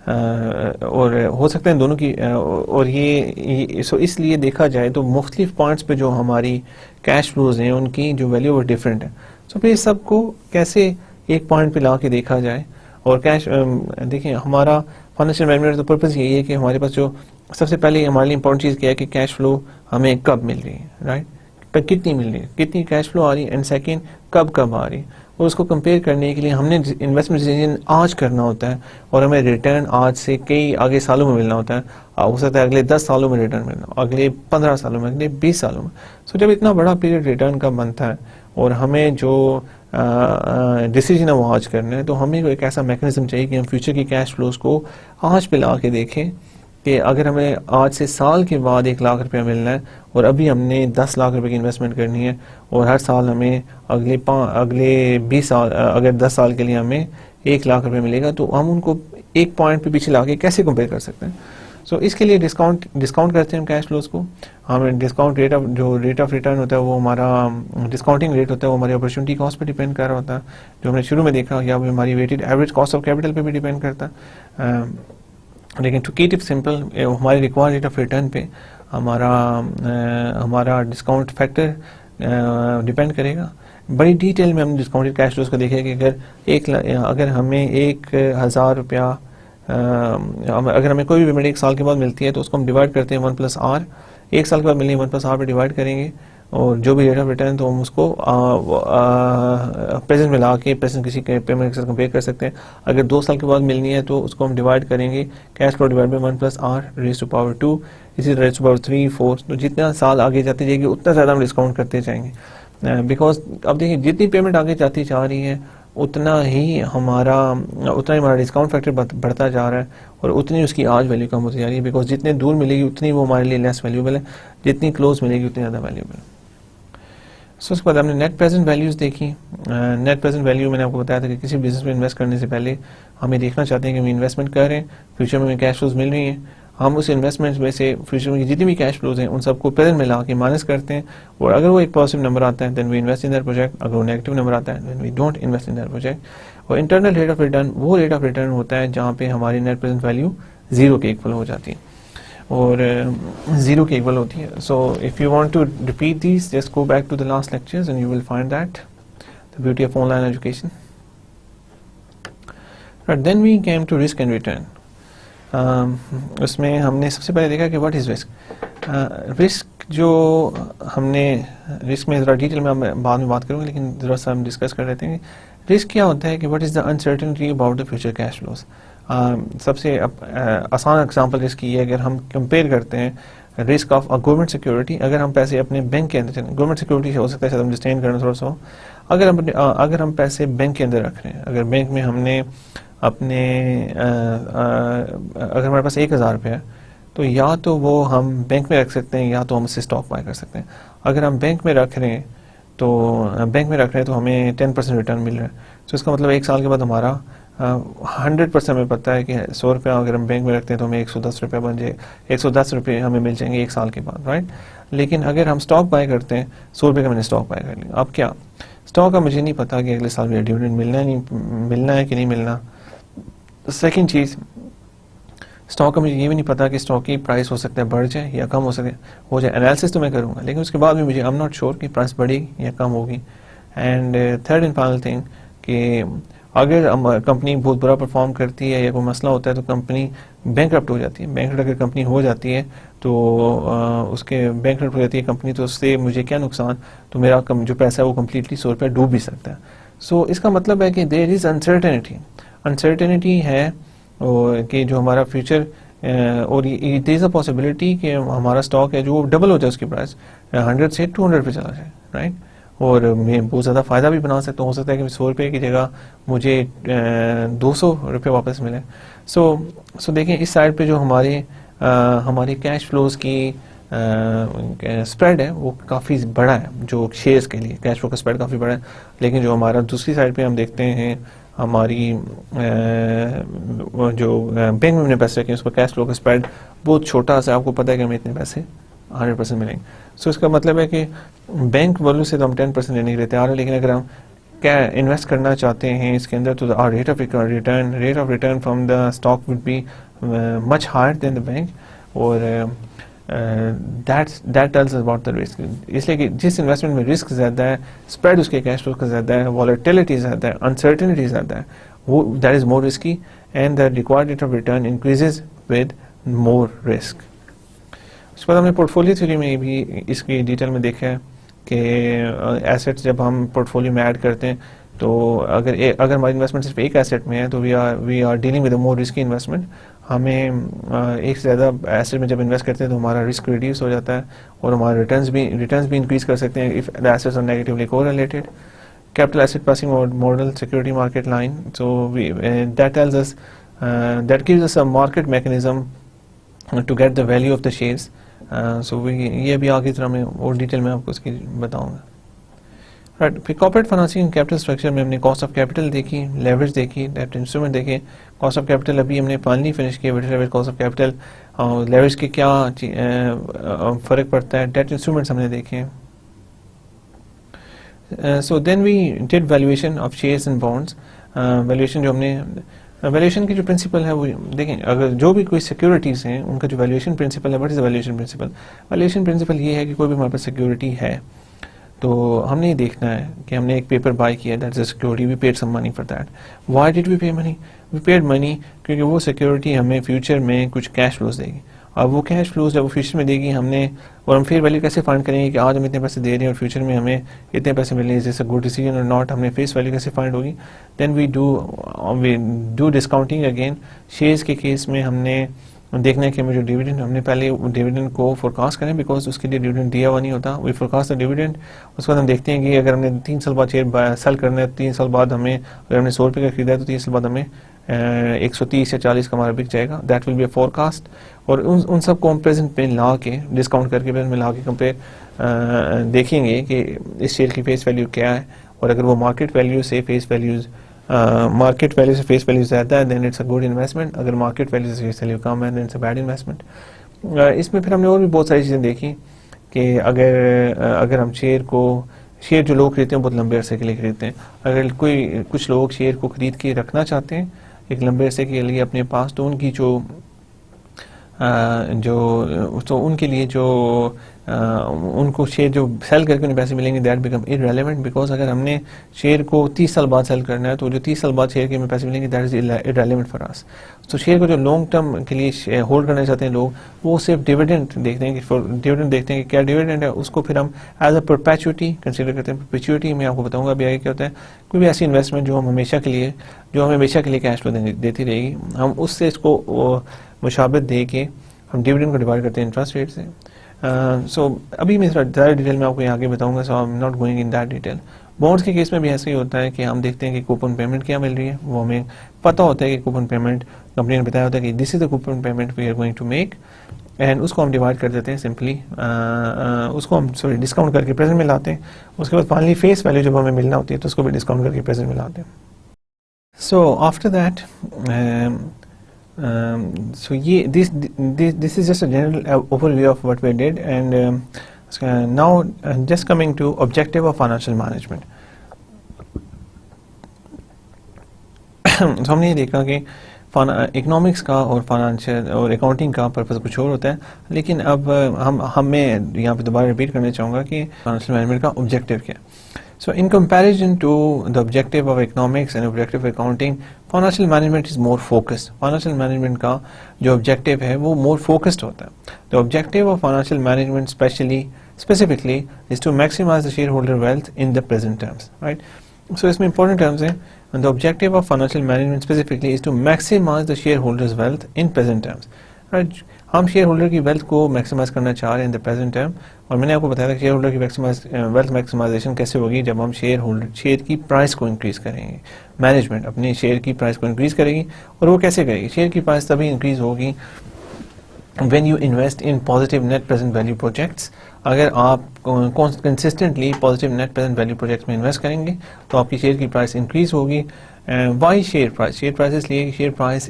और हो सकते हैं दोनों की, और ये सो इसलिए देखा जाए तो मुख्तलिफ पॉइंट्स पे जो हमारी कैश फ्लोज हैं उनकी जो वैल्यू वो डिफरेंट है। सो फिर इस सब को कैसे एक पॉइंट पे ला के देखा जाए, और कैश देखिए हमारा फाइनेंशियल मैनेजमेंट का पर्पज़ यही है कि हमारे पास जो सबसे पहले हमारे लिए इंपॉर्टेंट चीज़ क्या है कि कैश फ्लो हमें कब मिल रही है, राइट, कितनी मिल रही है, कितनी कैश फ्लो आ रही है, एंड सेकेंड कब आ रही है। और उसको कंपेयर करने के लिए हमने इन्वेस्टमेंट डिसीजन आज करना होता है, और हमें रिटर्न आज से कई आगे सालों में मिलना होता है। हो सकता है अगले 10 सालों में रिटर्न मिलना, अगले 15 सालों में, अगले 20 सालों में। सो जब इतना बड़ा पीरियड रिटर्न का बनता है और हमें जो डिसीजन है वो आज करना है, तो हमें एक ऐसा मैकेनिज्म चाहिए कि हम फ्यूचर की कैश फ्लोज को आज पे ला के देखें कि अगर हमें आज से साल के बाद 1 लाख रुपया मिलना है और अभी हमने 10 लाख रुपए की इन्वेस्टमेंट करनी है, और हर साल हमें अगले 20 साल, अगर 10 साल के लिए हमें 1 लाख रुपए मिलेगा, तो हम उनको एक पॉइंट पे पीछे लाके कैसे कंपेयर कर सकते हैं। सो इसके लिए डिस्काउंट करते हैं हम कैश फ्लोज को। हमें डिस्काउंट रेट ऑफ रिटर्न होता है वो हमारा डिस्काउंटिंग रेट होता है, वो हमारी अपॉर्चुनिटी कॉस्ट पे डिपेंड कर रहा होता है, जो हमने शुरू में देखा, या हमारी weighted average cost of capital पे भी डिपेंड करता है। लेकिन टू कीप इट सिंपल, हमारी रिक्वायर्ड रेट ऑफ रिटर्न पे हमारा डिस्काउंट फैक्टर डिपेंड करेगा। बड़ी डिटेल में हम डिस्काउंटेड कैश फ्लोज को देखें कि अगर हमें 1000 रुपया, अगर हमें कोई भी पेमेंट 1 साल के बाद मिलती है, तो उसको हम डिवाइड करते हैं 1+R। 1 साल के बाद मिलनी है 1+R पे डिवाइड करेंगे, और जो भी रेट ऑफ रिटर्न तो हम उसको प्रेजेंट में ला के प्रेजेंट किसी के पेमेंट के साथ कंपेयर कर सकते हैं। अगर 2 साल के बाद मिलनी है तो उसको हम डिवाइड करेंगे cash flow divide by 1+R raise to power 2, इसी रेज़ टू पावर 3, 4। तो जितना साल आगे जाते जाएगी उतना ज़्यादा हम डिस्काउंट करते जाएंगे, बिकॉज अब देखिए जितनी पेमेंट आगे जाती जा रही है उतना ही हमारा डिस्काउंट फैक्टर बढ़ता जा रहा है, और उतनी उसकी आज वैल्यू कम होती जा रही है, बिकॉज जितने दूर मिलेगी उतनी वो हमारे लिए लेस वैल्यूबल है, जितनी क्लोज मिलेगी उतनी ज़्यादा वैल्यूबल है। सो उसके बाद हमने नेट प्रेजेंट वैल्यूज़ देखी। नेट प्रेजेंट वैल्यू मैंने आपको बताया था कि किसी बिजनेस में इन्वेस्ट करने से पहले हमें देखना चाहते हैं कि हम इन्वेस्टमेंट कर रहे हैं, फ्यूचर में हमें कैश फ्लोज मिल रही हैं, हम उस इन्वेस्टमेंट में से फ्यूचर में जितनी भी कैश फ्लोज हैं उन सबको प्रेजेंट में ला के माइनस करते हैं, और अगर वो एक पॉजिटिव नंबर आता है then we invest in that project, अगर वो नेगेटिव नंबर आता है then we don't invest in that project. और इंटरनल रेट ऑफ रिटर्न वो रेट ऑफ रिटर्न होता है जहाँ पे हमारी नेट प्रेजेंट वैल्यू जीरो के इक्वल हो जाती है और जीरो के इक्वल होती है। So if you want to repeat this just go back to the last lectures and you will find that the beauty of online education. Then we came to risk and return. उसमें हमने सबसे पहले देखा कि what is risk. Risk जो हमने risk में ज़रा डिटेल में बाद में बात करूँगा, लेकिन ज़रा सा हम डिस्कस कर लेते हैं रिस्क क्या होता है कि what is the uncertainty about the future cash flows. सबसे आसान एग्जांपल रिस्क ये है, अगर हम कंपेयर करते हैं risk of a government security, अगर हम पैसे अपने बैंक के अंदर, गवर्नमेंट सिक्योरिटी हो सकता है शायद हम डिस्टेन करना थोड़ा सा, अगर हम पैसे बैंक के अंदर रख रहे हैं, अगर बैंक में हमने अपने अगर हमारे पास 1000 रुपये है तो या तो वो हम बैंक में रख सकते हैं या तो हम उससे स्टॉक बाय कर सकते हैं। अगर हम बैंक में रख रहे हैं तो हमें 10% रिटर्न मिल रहा है, तो इसका मतलब 1 साल के बाद हमारा 100% हमें पता है कि 100 रुपया अगर हम बैंक में रखते हैं तो हमें 110 रुपये बन जाए, 110 रुपये हमें मिल जाएंगे 1 साल के बाद, राइट। लेकिन अगर हम स्टॉक बाय करते हैं 100 रुपये का मैंने स्टॉक बाय कर लिया, अब क्या स्टॉक का मुझे नहीं पता कि अगले साल मुझे डिविडेंड मिलना है कि नहीं मिलना। सेकेंड चीज़, स्टॉक का मुझे ये भी नहीं पता कि स्टॉक की प्राइस हो सकता है बढ़ जाए या कम हो जाए। एनालिसिस तो मैं करूँगा लेकिन उसके बाद भी मुझे आई एम नॉट श्योर कि प्राइस बढ़ेगी या कम होगी। And third and final thing कि अगर कंपनी बहुत बुरा परफॉर्म करती है या कोई मसला होता है तो कंपनी बैंकरप्ट हो जाती है। बैंकरप्ट अगर कंपनी हो जाती है तो उसके बैंकरप्ट हो जाती है कंपनी, तो उससे मुझे क्या नुकसान, तो मेरा जो पैसा है वो कम्प्लीटली 100 रुपये डूब भी सकता है। सो इसका मतलब है कि देयर इज़ अनसर्टेनिटी है और कि जो हमारा फ्यूचर और देयर इज़ अ पॉसिबिलिटी कि हमारा स्टॉक है जो डबल हो जाए, उसकी प्राइस 100 से 200 पे चला जाए, राइट। और मैं बहुत ज़्यादा फ़ायदा भी बना सकता हूँ, हो सकता है कि 100 रुपये की जगह मुझे 200 रुपये वापस मिले। सो देखें इस साइड पे जो हमारी कैश फ्लोज की स्प्रेड है वो काफ़ी बड़ा है, जो शेयर्स के लिए कैश फ्लो का स्प्रेड काफ़ी बड़ा है। लेकिन जो हमारा दूसरी साइड पे हम देखते हैं हमारी जो बैंक में हमने पैसे रखे हैं उसका कैश फ्लो का स्प्रेड बहुत छोटा सा, आपको पता है कि हमें इतने पैसे 100% मिलेंगे। सो इसका मतलब है कि बैंक वैल्यू से तो हम 10% लेने के लिए तैयार है, लेकिन अगर हम क्या इन्वेस्ट करना चाहते हैं इसके अंदर तो our rate of return from the stock would be much higher than the bank, और that tells about the risk. इसलिए कि जिस इन्वेस्टमेंट में रिस्क ज़्यादा है, स्प्रेड उसके कैश फ्लो का ज़्यादा है, वॉलेटिलिटी ज़्यादा है, अनसर्टेनिटी ज़्यादा है, वो that is more risky and the required rate of return increases with more risk. उसके बाद हमने पोर्टफोलियो थ्योरी में भी इसकी डिटेल में देखा है कि एसेट्स जब हम पोर्टफोलियो में ऐड करते हैं तो अगर हमारी इन्वेस्टमेंट सिर्फ एक एसेट में है तो we are dealing with more risky investment. हमें एक से ज़्यादा एसेट में जब इन्वेस्ट करते हैं तो हमारा रिस्क रिड्यूस हो जाता है और हमारे रिटर्न्स भी इंक्रीज कर सकते हैं if the assets are negatively correlated. Capital asset pricing model security market line, so that tells us that gives us a market mechanism to get the value of the shares. So ये भी आगे तरह में और detail में आपको इसकी बताऊँगा, राइट। फिर कॉर्पोरेट फाइनेंसिंग कैपिटल स्ट्रक्चर में हमने कॉस्ट ऑफ कैपिटल देखी, लेवरेज देखी, डेब्ट इंस्ट्रूमेंट देखे। कॉस्ट ऑफ कैपिटल अभी हमने फाइनली फिनिश किया, weighted average cost of capital और लेवरेज के क्या फ़र्क पड़ता है, डेब्ट इंस्ट्रूमेंट्स हमने देखे। So then we did valuation of shares and bonds. Valuation जो हमने वैल्यूएशन की जो प्रिंसिपल है वो देखें, अगर जो भी कोई सिक्योरिटीज़ हैं उनका जो वैल्यूएशन प्रिंसिपल है, what is the valuation principle. Valuation principle ये है कि कोई भी हमारे पास सिक्योरिटी है तो हमने ये देखना है कि हमने एक पेपर बाय किया, that is security, we paid some money for that. Why did we pay money? We paid money क्योंकि वो सिक्योरिटी हमें फ्यूचर में कुछ कैश फ्लोज देगी। अब वो कैश फ्लोज जब वो फ्यूचर में देगी और हम फेयर वैल्यू कैसे फाइंड करेंगे कि आज हम इतने पैसे दे रहे हैं और फ्यूचर में हमें इतने पैसे मिल रहे हैं, जैसे गुड डिसीजन और नॉट, हमने फेस वैल्यू कैसे फाइंड होगी। Then we do discounting again. Shares के केस में हमने देखना है कि हमें जो डिविडेंड, हमने पहले डिविडेंड को फोरकास्ट करें बिकॉज उसके लिए डिविडेंड दिया हुआ नहीं होता, वी फोरकास्ट द डिविडेंड। उसके बाद हम देखते हैं कि अगर हमने 3 साल बाद शेयर सेल करना है, 3 साल बाद हमें, अगर हमने 100 रुपये का खरीदा है तो 3 साल बाद हमें 130 या 40 का हमारा बिक जाएगा, that will be a forecast. और उन सब को हम प्रेजेंट में ला के डिस्काउंट करके प्रेजेंट में ला के कंपेयर देखेंगे कि इस शेयर की फेस वैल्यू क्या है, और अगर वो मार्केट वैल्यू से फेस वैल्यूज मार्केट वैल्यू से फेस वैल्यू ज़्यादा है then it's a good investment, अगर मार्केट वैल्यू से फेस वैल्यू कम है then it's a bad investment. इसमें फिर हमने और भी बहुत सारी चीज़ें देखी कि अगर हम शेयर जो लोग खरीदते हैं बहुत लंबे अरसे के लिए खरीदते हैं, अगर कुछ लोग शेयर को खरीद के रखना चाहते हैं एक लंबे अरसे के लिए अपने पास, तो उनकी तो उनके लिए उनको शेयर जो सेल करके उन्हें पैसे मिलेंगे दैट बिकम इररेलेवेंट, बिकॉज अगर हमने शेयर को 30 साल बाद सेल करना है तो जो 30 साल बाद शेयर के हमें पैसे मिलेंगे that is irrelevant for us. तो शेयर को जो लॉन्ग टर्म के लिए होल्ड करना चाहते हैं लोग, वो सिर्फ डिविडेंड देखते हैं कि क्या डिविडेंड है, उसको फिर हम एज अ परपेचुइटी कंसिडर करते हैं। परपेचुइटी में आपको बताऊंगा अभी आगे क्या होता है। कोई भी ऐसी इन्वेस्टमेंट जो हमें हमेशा के लिए कैश फ्लो देती रहेगी, हम उससे इसको मुशाबत दे के हम डिविडेंड को डिवाइड करते हैं इंटरेस्ट रेट से। सो अभी मैं ज़्यादा डिटेल में आपको यहाँ आगे बताऊंगा, so I am not going in that detail. Bonds के केस में भी ऐसा ही होता है कि हम देखते हैं कि कूपन पेमेंट क्या मिल रही है, वो हमें पता होता है कि कूपन पेमेंट कंपनी ने बताया होता है कि this is the coupon payment we are going to make, and उसको हम डिवाइड कर देते हैं सिंपली, उसको हम डिस्काउंट करके प्रेजेंट में लाते हैं। उसके बाद फाइनली फेस वैल्यू जब हमें मिलना होती है तो उसको भी डिस्काउंट करके प्रेजेंट में लाते हैं। सो after that this is just a general overview of what we did, and now just coming to objective of financial management. तो हमने ये देखा कि इकोनॉमिक्स का और फाइनेंशियल और अकाउंटिंग का पर्पस कुछ और होता है, लेकिन अब मैं यहाँ पे दोबारा रिपीट करना चाहूँगा कि फाइनेंशियल मैनेजमेंट का ऑब्जेक्टिव क्या है। So in comparison to the objective of economics and objective of accounting, financial management is more focused. Financial management का जो objective है वो more focused होता है। The objective of financial management specifically is to maximize the shareholder wealth in the present terms, right? So इसमें important terms हैं, and the objective of financial management specifically is to maximize the shareholders wealth in present terms, right? हम share holder की wealth को maximise करना चाह रहे हैं in the present time, और मैंने आपको बताया था कि शेयर होल्डर की वेल्थ मैक्सिमाइजेशन कैसे होगी, जब हम शेयर की प्राइस को इंक्रीज करेंगे। मैनेजमेंट अपने शेयर की प्राइस को इंक्रीज करेगी, और वो कैसे करेगी? शेयर की प्राइस तभी इंक्रीज होगी when you invest in positive net present value projects. अगर आप consistently positive net present value projects में इन्वेस्ट करेंगे तो आपकी शेयर की प्राइस इंक्रीज होगी। वाई शेयर प्राइस इसलिए कि share price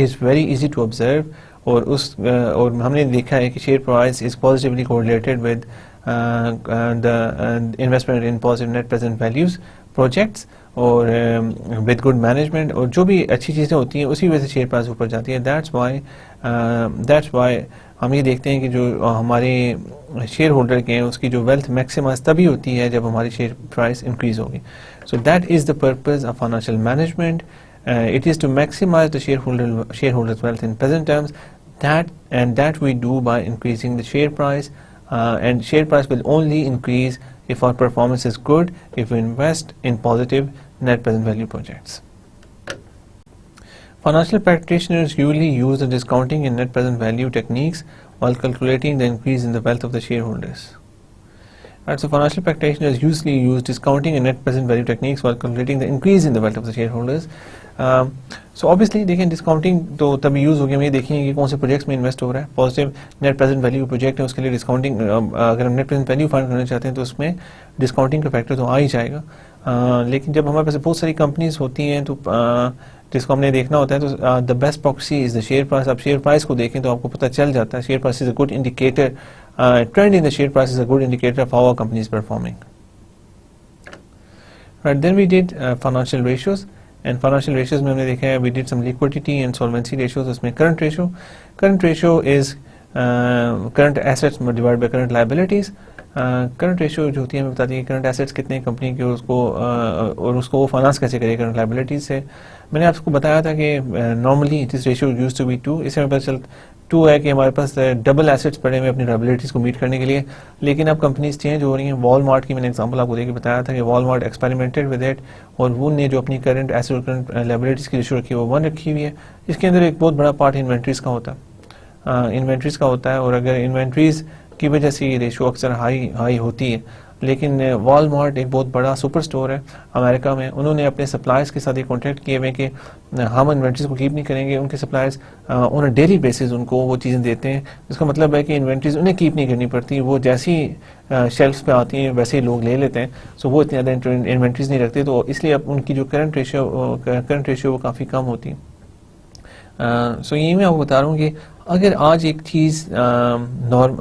is very easy to observe, और हमने देखा है कि share price is positively correlated with the investment in positive net present values projects और with good management, और जो भी अच्छी चीज़ें होती हैं उसी वजह से शेयर प्राइस ऊपर जाती है। that's why हम ये देखते हैं कि जो हमारे शेयर होल्डर के हैं उसकी जो वेल्थ मैक्सिमाइज तभी होती है जब हमारी शेयर प्राइस इंक्रीज होगी। सो that is the purpose of financial management. It is to maximize the shareholders' wealth in present terms. That we do by increasing the share price, and share price will only increase if our performance is good, if we invest in positive net present value projects. Financial practitioners usually use the discounting and net present value techniques while calculating the increase in the wealth of the shareholders. Right, so financial practitioners usually use discounting and net present value techniques while calculating the increase in the wealth of the shareholders. So obviously देखें discounting तो तभी use होगी, हम ये देखेंगे कि कौन से प्रोजेक्ट्स में इन्वेस्ट हो रहा है। Positive net present value project है उसके लिए डिस्काउंटिंग, अगर हम नेट प्रेजेंट वैल्यू फाइंड करना चाहते हैं तो उसमें डिस्काउंटिंग का फैक्टर तो आ ही जाएगा। लेकिन जब हमारे पास बहुत सारी कंपनीज होती हैं तो जिसको हमने देखना होता है तो the best proxy is the share price. आप शेयर प्राइस को देखें तो आपको पता चल जाता है। Share price is a good indicator, trend in the share price is a good indicator of how our company is performing. Right, then we did financial ratios, and financial ratios में हमने देखा है we did some liquidity and solvency ratios. उसमें current ratio is current assets divide by current liabilities. Current ratio जो होती है हमें बताती है करंट एसेट्स कितने कंपनी के उसको वो फाइनेंस कैसे करे करंट लायबिलिटीज से। मैंने आपको बताया था कि normally this ratio used to be 2। इससे हमें पता चलता 2 है कि हमारे पास डबल एसेट्स पड़े हुए अपनी लायबिलिटीज को मीट करने के लिए। लेकिन अब कंपनीज चेंज हो रही हैं। वॉलमार्ट की मैंने एग्जांपल आपको देके बताया था कि वॉलमार्ट एक्सपेरिमेंटेड विद इट, और वो ने जो अपनी करंट एसेट और करंट लायबिलिटीज की रेशियो रखी है वो 1 रखी हुई है। इसके अंदर एक बहुत बड़ा पार्ट इन्वेंट्रीज का होता है, और अगर इन्वेंट्रीज की वजह से ये रेशियो अक्सर हाई होती है। लेकिन वॉलमार्ट एक बहुत बड़ा सुपर स्टोर है अमेरिका में, उन्होंने अपने सप्लायर्स के साथ एक कॉन्ट्रैक्ट किए हुए कि हम इन्वेंट्रीज को कीप नहीं करेंगे, उनके suppliers on a daily basis उनको वो चीज़ें देते हैं, जिसका मतलब है कि इन्वेंट्रीज उन्हें कीप नहीं करनी पड़ती, वो जैसी शेल्फ्स पे आती हैं वैसे ही लोग ले लेते हैं। सो वो इतनी ज़्यादा इन्वेंट्रीज नहीं रखते, तो इसलिए अब उनकी जो करंट रेशियो वो काफ़ी कम होती है। सो यही मैं आपको बता रहा हूँ कि अगर आज एक चीज़ नॉर्म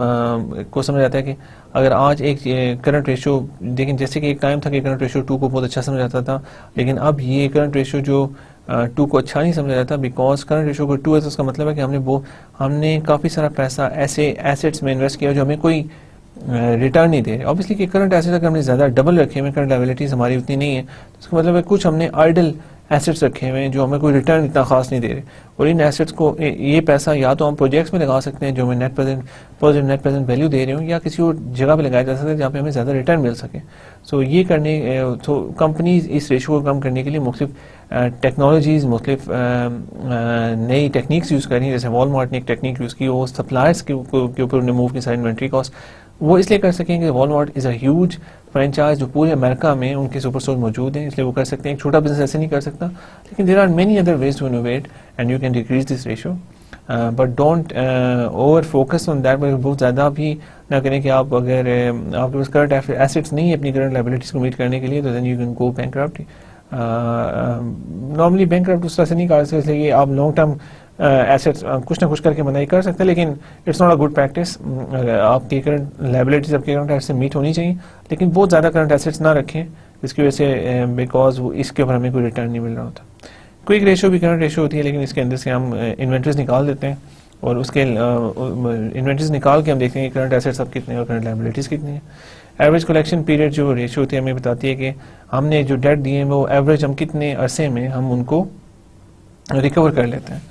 को समझ आता है कि अगर आज एक करंट रेशियो देखें, जैसे कि एक टाइम था कि करंट रेशियो 2 को बहुत अच्छा समझ आता था, लेकिन अब ये करंट रेशियो जो 2 को अच्छा नहीं समझा जाता, बिकॉज करंट रेशियो को 2 है तो उसका मतलब है कि हमने काफ़ी सारा पैसा ऐसे एसेट्स में इन्वेस्ट किया जो हमें कोई रिटर्न नहीं दे रहे। ऑब्वियसली कि करंट एसेट अगर हमने ज़्यादा डबल रखे हुए, करंट लायबिलिटीज़ हमारी उतनी नहीं है, तो इसका मतलब है कुछ हमने आइडल एसेट्स रखे हुए हैं जो हमें कोई रिटर्न इतना खास नहीं दे रहे, और इन एसेट्स को ये पैसा या तो हम प्रोजेक्ट्स में लगा सकते हैं जो हमें पॉजिटिव नेट प्रेजेंट वैल्यू दे रहे हो, या किसी और जगह पे लगाया जा सकता है जहाँ पे हमें ज़्यादा रिटर्न मिल सके। सो ये करने तो कंपनीज इस रेशो को कम करने के लिए मुख्तलिफ टेक्नोलॉजीज़, मुख्तलिफ नई टेक्निक्स यूज़ कर रही हैं। जैसे वॉलमार्ट ने एक टेक्निक यूज़ की, वो सप्लायर्स के ऊपर उन्हें मूव की सारी इन्वेंट्री कॉस्ट वो इसलिए कर सकेंगे। Walmart is a huge franchise जो पूरे अमेरिका में उनके सुपर स्टोर मौजूद हैं, इसलिए वो कर सकते हैं। एक छोटा बिजनेस ऐसे नहीं कर सकता, लेकिन there are many other ways to innovate and you can decrease this ratio, but don't over focus on that. बहुत ज़्यादा भी ना करें कि आप अगर आपके पास करंट एसेट्स नहीं है अपनी करंट लायबिलिटीज़ को मीट करने के लिए, तो then you can go bankrupt. Normally bankrupt उस तरह से नहीं कर सकते, इसलिए आप लॉन्ग टर्म एसेट्स कुछ ना कुछ करके बनाई कर सकते हैं, लेकिन it's not a good practice. आपकी करंट लायबिलिटीज आपके करंट एसेट्स से मीट होनी चाहिए, लेकिन बहुत ज़्यादा करंट एसेट्स ना रखें जिसकी वजह से बिकॉज वो इसके ऊपर हमें कोई रिटर्न नहीं मिल रहा होता। क्विक रेशियो भी करंट रेशियो होती है, लेकिन इसके अंदर से हम इन्वेंट्रीज निकाल देते हैं और उसके इन्वेंट्रीज निकाल के हम देखते हैं कि करंट एसेट्स अब कितने और करंट लायबिलिटीज़ कितनी है। एवरेज कलेक्शन पीरियड जो रेशियो होती है हमें बताती है कि हमने जो डेट दिए हैं वो एवरेज हम कितने अरसे में हम उनको रिकवर कर लेते हैं।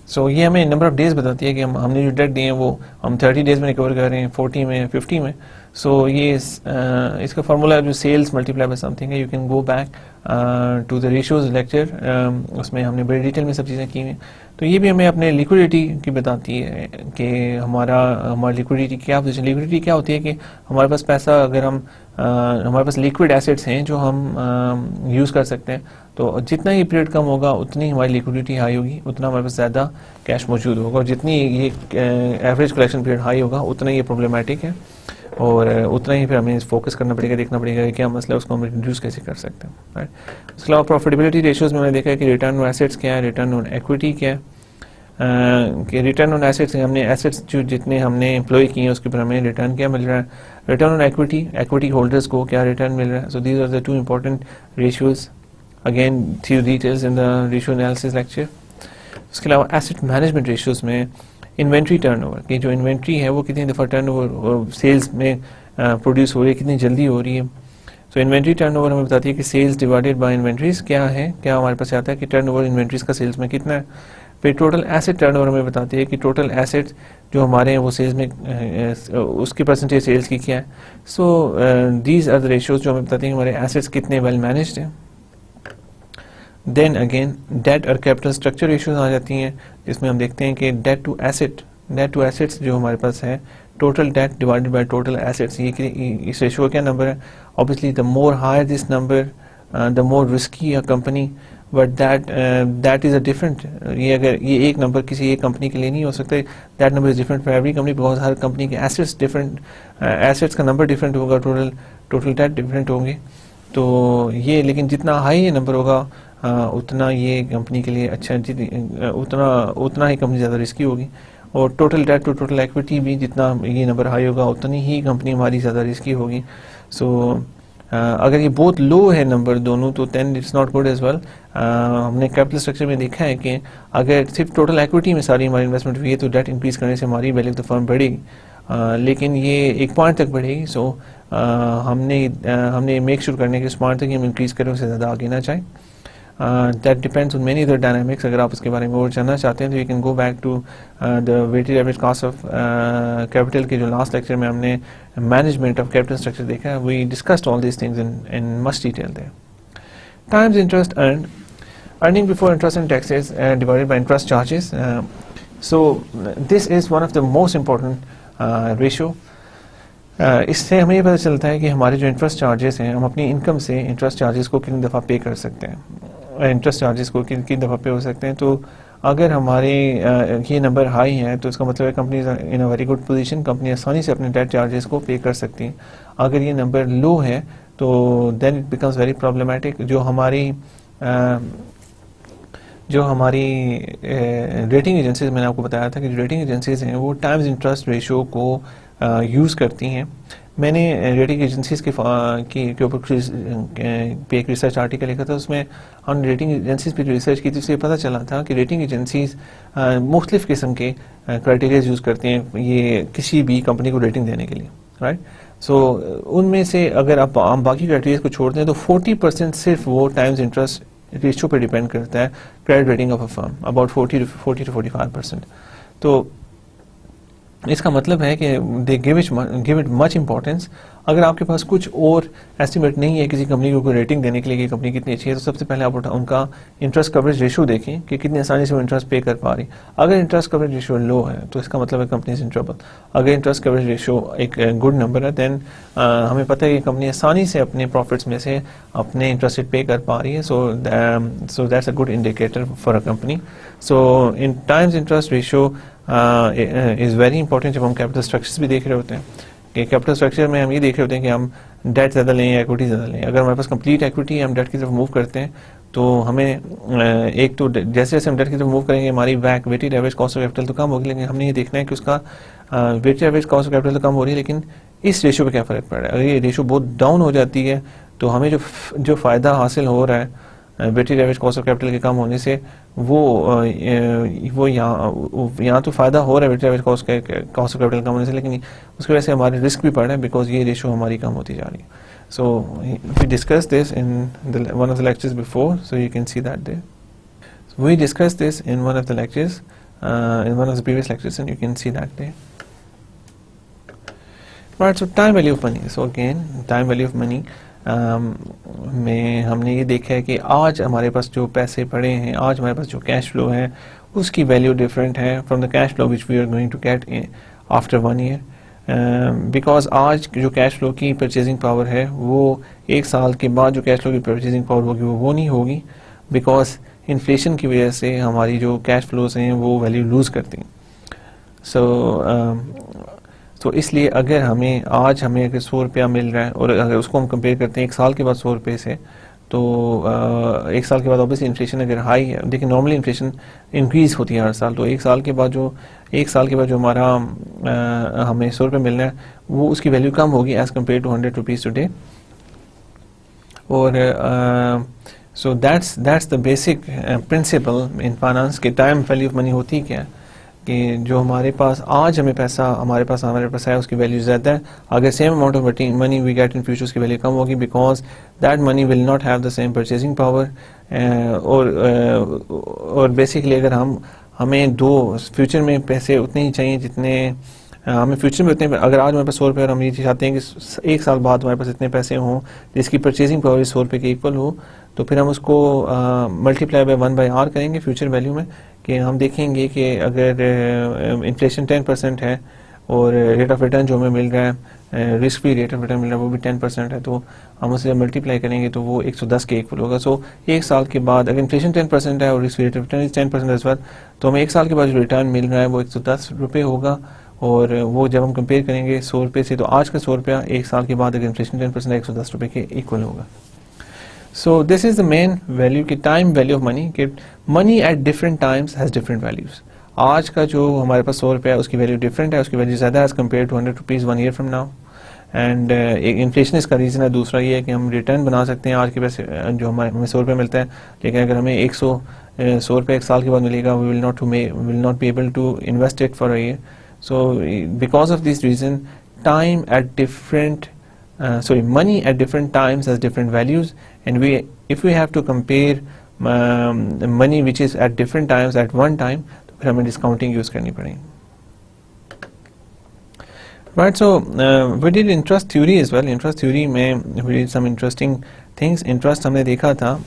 सो ये हमें नंबर ऑफ डेज बताती है कि हमने जो डेट दिए हैं वो हम 30 डेज में रिकवर कर रहे हैं, 40 में, 50 में। सो ये इसका फार्मूला जो सेल्स मल्टीप्लाई बाय समथिंग है। You can go back to the ratios lecture, उसमें हमने बड़ी डिटेल में सब चीज़ें की हैं। तो ये भी हमें अपने लिक्विडिटी की बताती है कि हमारी लिक्विडिटी क्या पोजीशन। लिक्विडिटी क्या होती है कि हमारे पास पैसा अगर हमारे पास लिक्विड एसेट्स हैं जो हम यूज़ कर सकते हैं, तो जितना ये पीरियड कम होगा उतनी हमारी लिक्विडिटी हाई होगी, उतना हमारे पास ज़्यादा कैश मौजूद होगा, और जितनी ये एवरेज कलेक्शन पीरियड हाई होगा उतना ये प्रॉब्लमेटिक है, और उतना ही फिर हमें फोकस करना पड़ेगा, देखना पड़ेगा कि क्या मसला है, उसको हम रिड्यूस कैसे कर सकते हैं। राइट। उसके अलावा प्रॉफिटेबिलिटी रेशियोज में हमने देखा है कि रिटर्न ऑन एसेट्स क्या है, रिटर्न ऑन इक्विटी क्या है। कि रिटर्न ऑन एसेट्स हमने एसेट्स जो जितने हमने एम्प्लॉय किए हैं उसके ऊपर हमें रिटर्न क्या मिल रहा है। रिटर्न ऑन इक्विटी होल्डर्स को क्या रिटर्न मिल रहा है। So these are the 2 important ratios, again through details in the ratio analysis lecture. उसके अलावा एसेट मैनेजमेंट रेशियोज में इन्वेंट्री टर्नओवर की जो इन्वेंट्री है वो कितनी दफ़ा टर्नओवर सेल्स में प्रोड्यूस हो रही है, कितनी जल्दी हो रही है। सो इन्वेंट्री टर्नओवर हमें बताती है कि सेल्स डिवाइडेड बाय इन्वेंट्रीज क्या है, क्या हमारे पास आता है कि टर्नओवर इन्वेंट्रीज का सेल्स में कितना है। फिर टोटल एसेट टर्नओवर हमें बताती है कि टोटल एसेट जो हमारे हैं वो सेल्स में उसकी परसेंटेज सेल्स की क्या है। So these are the ratios जो हमें बताती हैं कि हमारे एसेट्स कितने वेल मैनेज्ड हैं। देन अगेन डेट और कैपिटल स्ट्रक्चर रेशियोज आ जाती हैं, जिसमें हम देखते हैं कि डेट टू एसेट्स जो हमारे पास है, total date divided by total assets, ये इस रेशियो का क्या नंबर है। Obviously the more hire this number the more risky a company, but that is a different, ये अगर ये एक नंबर किसी एक कंपनी के लिए नहीं हो सकता, that number is different for every company, because her company के एसेट्स डिफरेंट, एसेट्स का नंबर डिफरेंट होगा, टोटल डेट डिफरेंट होंगे। तो ये लेकिन जितना हाई ये नंबर होगा उतना ये कंपनी के लिए अच्छा, उतना ही कंपनी ज़्यादा रिस्की होगी। और total debt to total equity भी जितना ये नंबर हाई होगा उतनी ही कंपनी हमारी ज़्यादा रिस्की होगी। सो अगर ये बहुत लो है नंबर दोनों, तो then it's not good as well. हमने कैपिटल स्ट्रक्चर में देखा है कि अगर सिर्फ टोटल इक्विटी में सारी हमारी इन्वेस्टमेंट हुई है तो डेट इंक्रीज करने से हमारी वैल्यू ऑफ द फर्म बढ़ेगी, लेकिन ये एक पॉइंट तक बढ़ेगी। सो हमने मेक श्योर करने के इस पॉइंट तक हम इंक्रीज करें, उससे ज़्यादा आगे ना जाए। That depends on many other dynamics. अगर आप उसके बारे में और जानना चाहते हैं तो you can go back to the weighted average cost of capital के जो लास्ट लेक्चर में हमने मैनेजमेंट ऑफ कैपिटल स्ट्रक्चर देखा है, we discussed all these things in much detail there. Times interest earned, earning before interest and taxes divided by interest charges. So this is one of the most important ratio. इससे हमें ये पता चलता है कि हमारे जो इंटरेस्ट चार्जेस हैं, हम अपनी इनकम से इंटरेस्ट चार्जेस को कितनी दफ़ा पे कर सकते हैं, इंटरेस्ट चार्जेस को कितनी दफ़ा पे हो सकते हैं। तो अगर हमारे ये नंबर हाई है तो इसका मतलब है कंपनी इन अ वेरी गुड पोजीशन, कंपनी आसानी से अपने डेट चार्जेस को पे कर सकती है। अगर ये नंबर लो है तो then it becomes very problematic. जो हमारी रेटिंग एजेंसीज, मैंने आपको बताया था कि जो रेटिंग एजेंसीज हैं वो टाइम्स इंटरेस्ट रेशियो को यूज़ करती हैं। मैंने रेटिंग एजेंसीज के ऊपर पे एक रिसर्च आर्टिकल लिखा था, उसमें हमने रेटिंग एजेंसीज पे जो रिसर्च की थी उससे पता चला था कि रेटिंग एजेंसीज मुख्तलिफ़ किस्म के क्राइटेरिया यूज़ करती हैं ये किसी भी कंपनी को रेटिंग देने के लिए, राइट। सो उनमें से अगर आप बाकी क्राइटेरिया को छोड़ दें तो 40% सिर्फ वो टाइम्स इंटरेस्ट रेशियो पे डिपेंड करता है credit rating of a firm, about 40 to 45%। तो इसका मतलब है कि they give it much importance. अगर आपके पास कुछ और एस्टिमेट नहीं है किसी कंपनी को रेटिंग देने के लिए कि कंपनी कितनी अच्छी है, तो सबसे पहले आप उनका इंटरेस्ट कवरेज रेशियो देखें कि कितनी आसानी से वो इंटरेस्ट पे कर पा रही। अगर इंटरेस्ट कवरेज रेशियो लो है तो इसका मतलब है कंपनी इज इन ट्रबल। अगर इंटरेस्ट कवरेज रेशियो एक गुड नंबर है देन हमें पता है कि कंपनी आसानी से अपने प्रॉफिट्स में से अपने इंटरेस्ट पे कर पा रही है। So that's a good indicator for a company. So in times interest ratio is very important जब हम कैपिटल स्ट्रक्चर्स भी देख रहे होते हैं कि कैपिटल स्ट्रक्चर में हम ये देख रहे होते हैं कि हम डेट ज़्यादा लें या इक्विटी ज़्यादा लें। अगर हमारे पास कंप्लीट इक्विटी है, हम डेट की तरफ मूव करते हैं तो हमें एक तो जैसे जैसे हम डेट की तरफ मूव करेंगे हमारी weighted average cost of capital तो कम होगी, लेकिन हमने ये देखना है कि उसका weighted average cost of capital तो कम हो रही है, लेकिन इस रेशियो पे क्या फ़र्क पड़ रहा है। अगर ये रेशियो बहुत डाउन हो जाती है तो हमें जो फ़ायदा हासिल हो रहा है weighted average cost of capital के कम होने से वो यहाँ तो फ़ायदा हो रहा है weighted average cost of capital कम होने से, लेकिन उसकी वजह से हमारे रिस्क भी बढ़ रहा है बिकॉज ये रेशियो हमारी कम होती जा रही है। So we discuss this in one of the lectures before, so you can see that there. We discuss this in one of the lectures in one of the previous lectures and you can see that there. Right, so time value of money. So again, time value of money में हमने ये देखा है कि आज हमारे पास जो पैसे पड़े हैं, आज हमारे पास जो कैश फ्लो है उसकी वैल्यू डिफरेंट है from the cash flow which we are going to get after 1 year, because आज जो कैश फ्लो की परचेजिंग पावर है वो एक साल के बाद जो कैश फ्लो की परचेजिंग पावर होगी वो नहीं होगी, बिकॉज इन्फ्लेशन की वजह से हमारी जो कैश फ्लोज हैं वो वैल्यू लूज़ करती हैं। तो इसलिए अगर आज हमें अगर 100 रुपया मिल रहा है और अगर उसको हम कंपेयर करते हैं एक साल के बाद 100 रुपये से, तो एक साल के बाद ऑब्वियसली इन्फ्लेशन अगर हाई है, देखिए नॉर्मली इन्फ्लेशन इंक्रीज़ होती है हर साल, तो एक साल के बाद जो हमारा हमें 100 रुपये मिल रहा है वो उसकी वैल्यू कम होगी as compare to 100 rupees today. और so that's the basic principle in finance के टाइम वैल्यू ऑफ मनी होती क्या है कि जो हमारे पास आज हमारे पास है उसकी वैल्यू ज़्यादा है, अगर same amount of money we get in future उसकी वैल्यू कम होगी because that money will not have the same purchasing power. और बेसिकली अगर हमें फ्यूचर में पैसे उतने ही चाहिए जितने हमें फ्यूचर में उतने, अगर आज हमारे पास 100 रुपये और हम ये चाहते हैं कि एक साल बाद हमारे पास इतने पैसे हों जिसकी परचेजिंग पावर 100 रुपये के इक्वल हो, तो फिर हम उसको मल्टीप्लाई बाय 1/r करेंगे फ्यूचर वैल्यू में, कि हम देखेंगे कि अगर इन्फ्लेशन 10% है और रेट ऑफ रिटर्न जो हमें मिल रहा है, risk free rate of return मिल रहा है वो भी 10% है, तो हम उसे मल्टीप्लाई करेंगे तो वो 110 के इक्वल होगा। सो एक साल के बाद अगर इन्फ्लेशन 10% है और risk free rate of return 10% as well, तो हमें एक साल के बाद जो रिटर्न मिल रहा है वो 110 रुपये होगा। और वो जब हम कंपेयर करेंगे 100 रुपये से, तो आज का 100 रुपया एक साल के बाद अगर इन्फ्लेशन 10% है 110 रुपये के इक्वल होगा। So this is the main value की टाइम वैल्यू ऑफ मनी, कि money at different times has different values. आज का जो हमारे पास 100 रुपया है उसकी वैल्यू डिफरेंट है, उसकी वैल्यू ज़्यादा है as compare to 100 rupees 1 year from now. And एक इन्फ्लेशन इसका रीज़न है। दूसरा ये है कि हम रिटर्न बना सकते हैं आज के पैसे जो हमें 100 रुपये मिलता है, लेकिन अगर हमें 100 रुपये एक साल के बाद मिलेगा we will not be able to invest it for a year. So because of this reason, money at different times has different values, and if we have to compare money which is at different times at one time, तो फिर हमें discounting use करनी पड़ेगी। Right, so we did interest theory as well. Interest theory में we did some interesting things. Interest हमने देखा था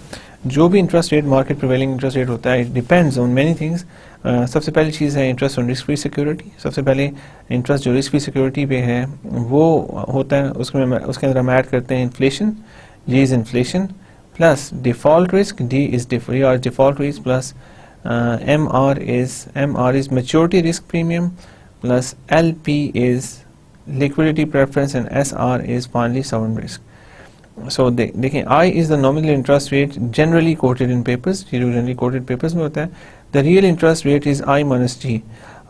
जो भी interest rate market prevailing interest rate होता है, it depends on many things. सबसे पहली चीज़ है interest on risk free security. सबसे पहले इंटरेस्ट जो रिस्क फ्री सिक्योरिटी पे है वो होता है, उसके अंदर हम ऐड करते हैं inflation, G is inflation, plus default risk, D is default risk, plus M R is maturity risk premium, plus L P is liquidity preference, and SR is finally sovereign risk. So देखें, I is the nominal interest rate generally quoted in papers, ये जो generally quoted papers में होता है. The real interest rate is I minus G.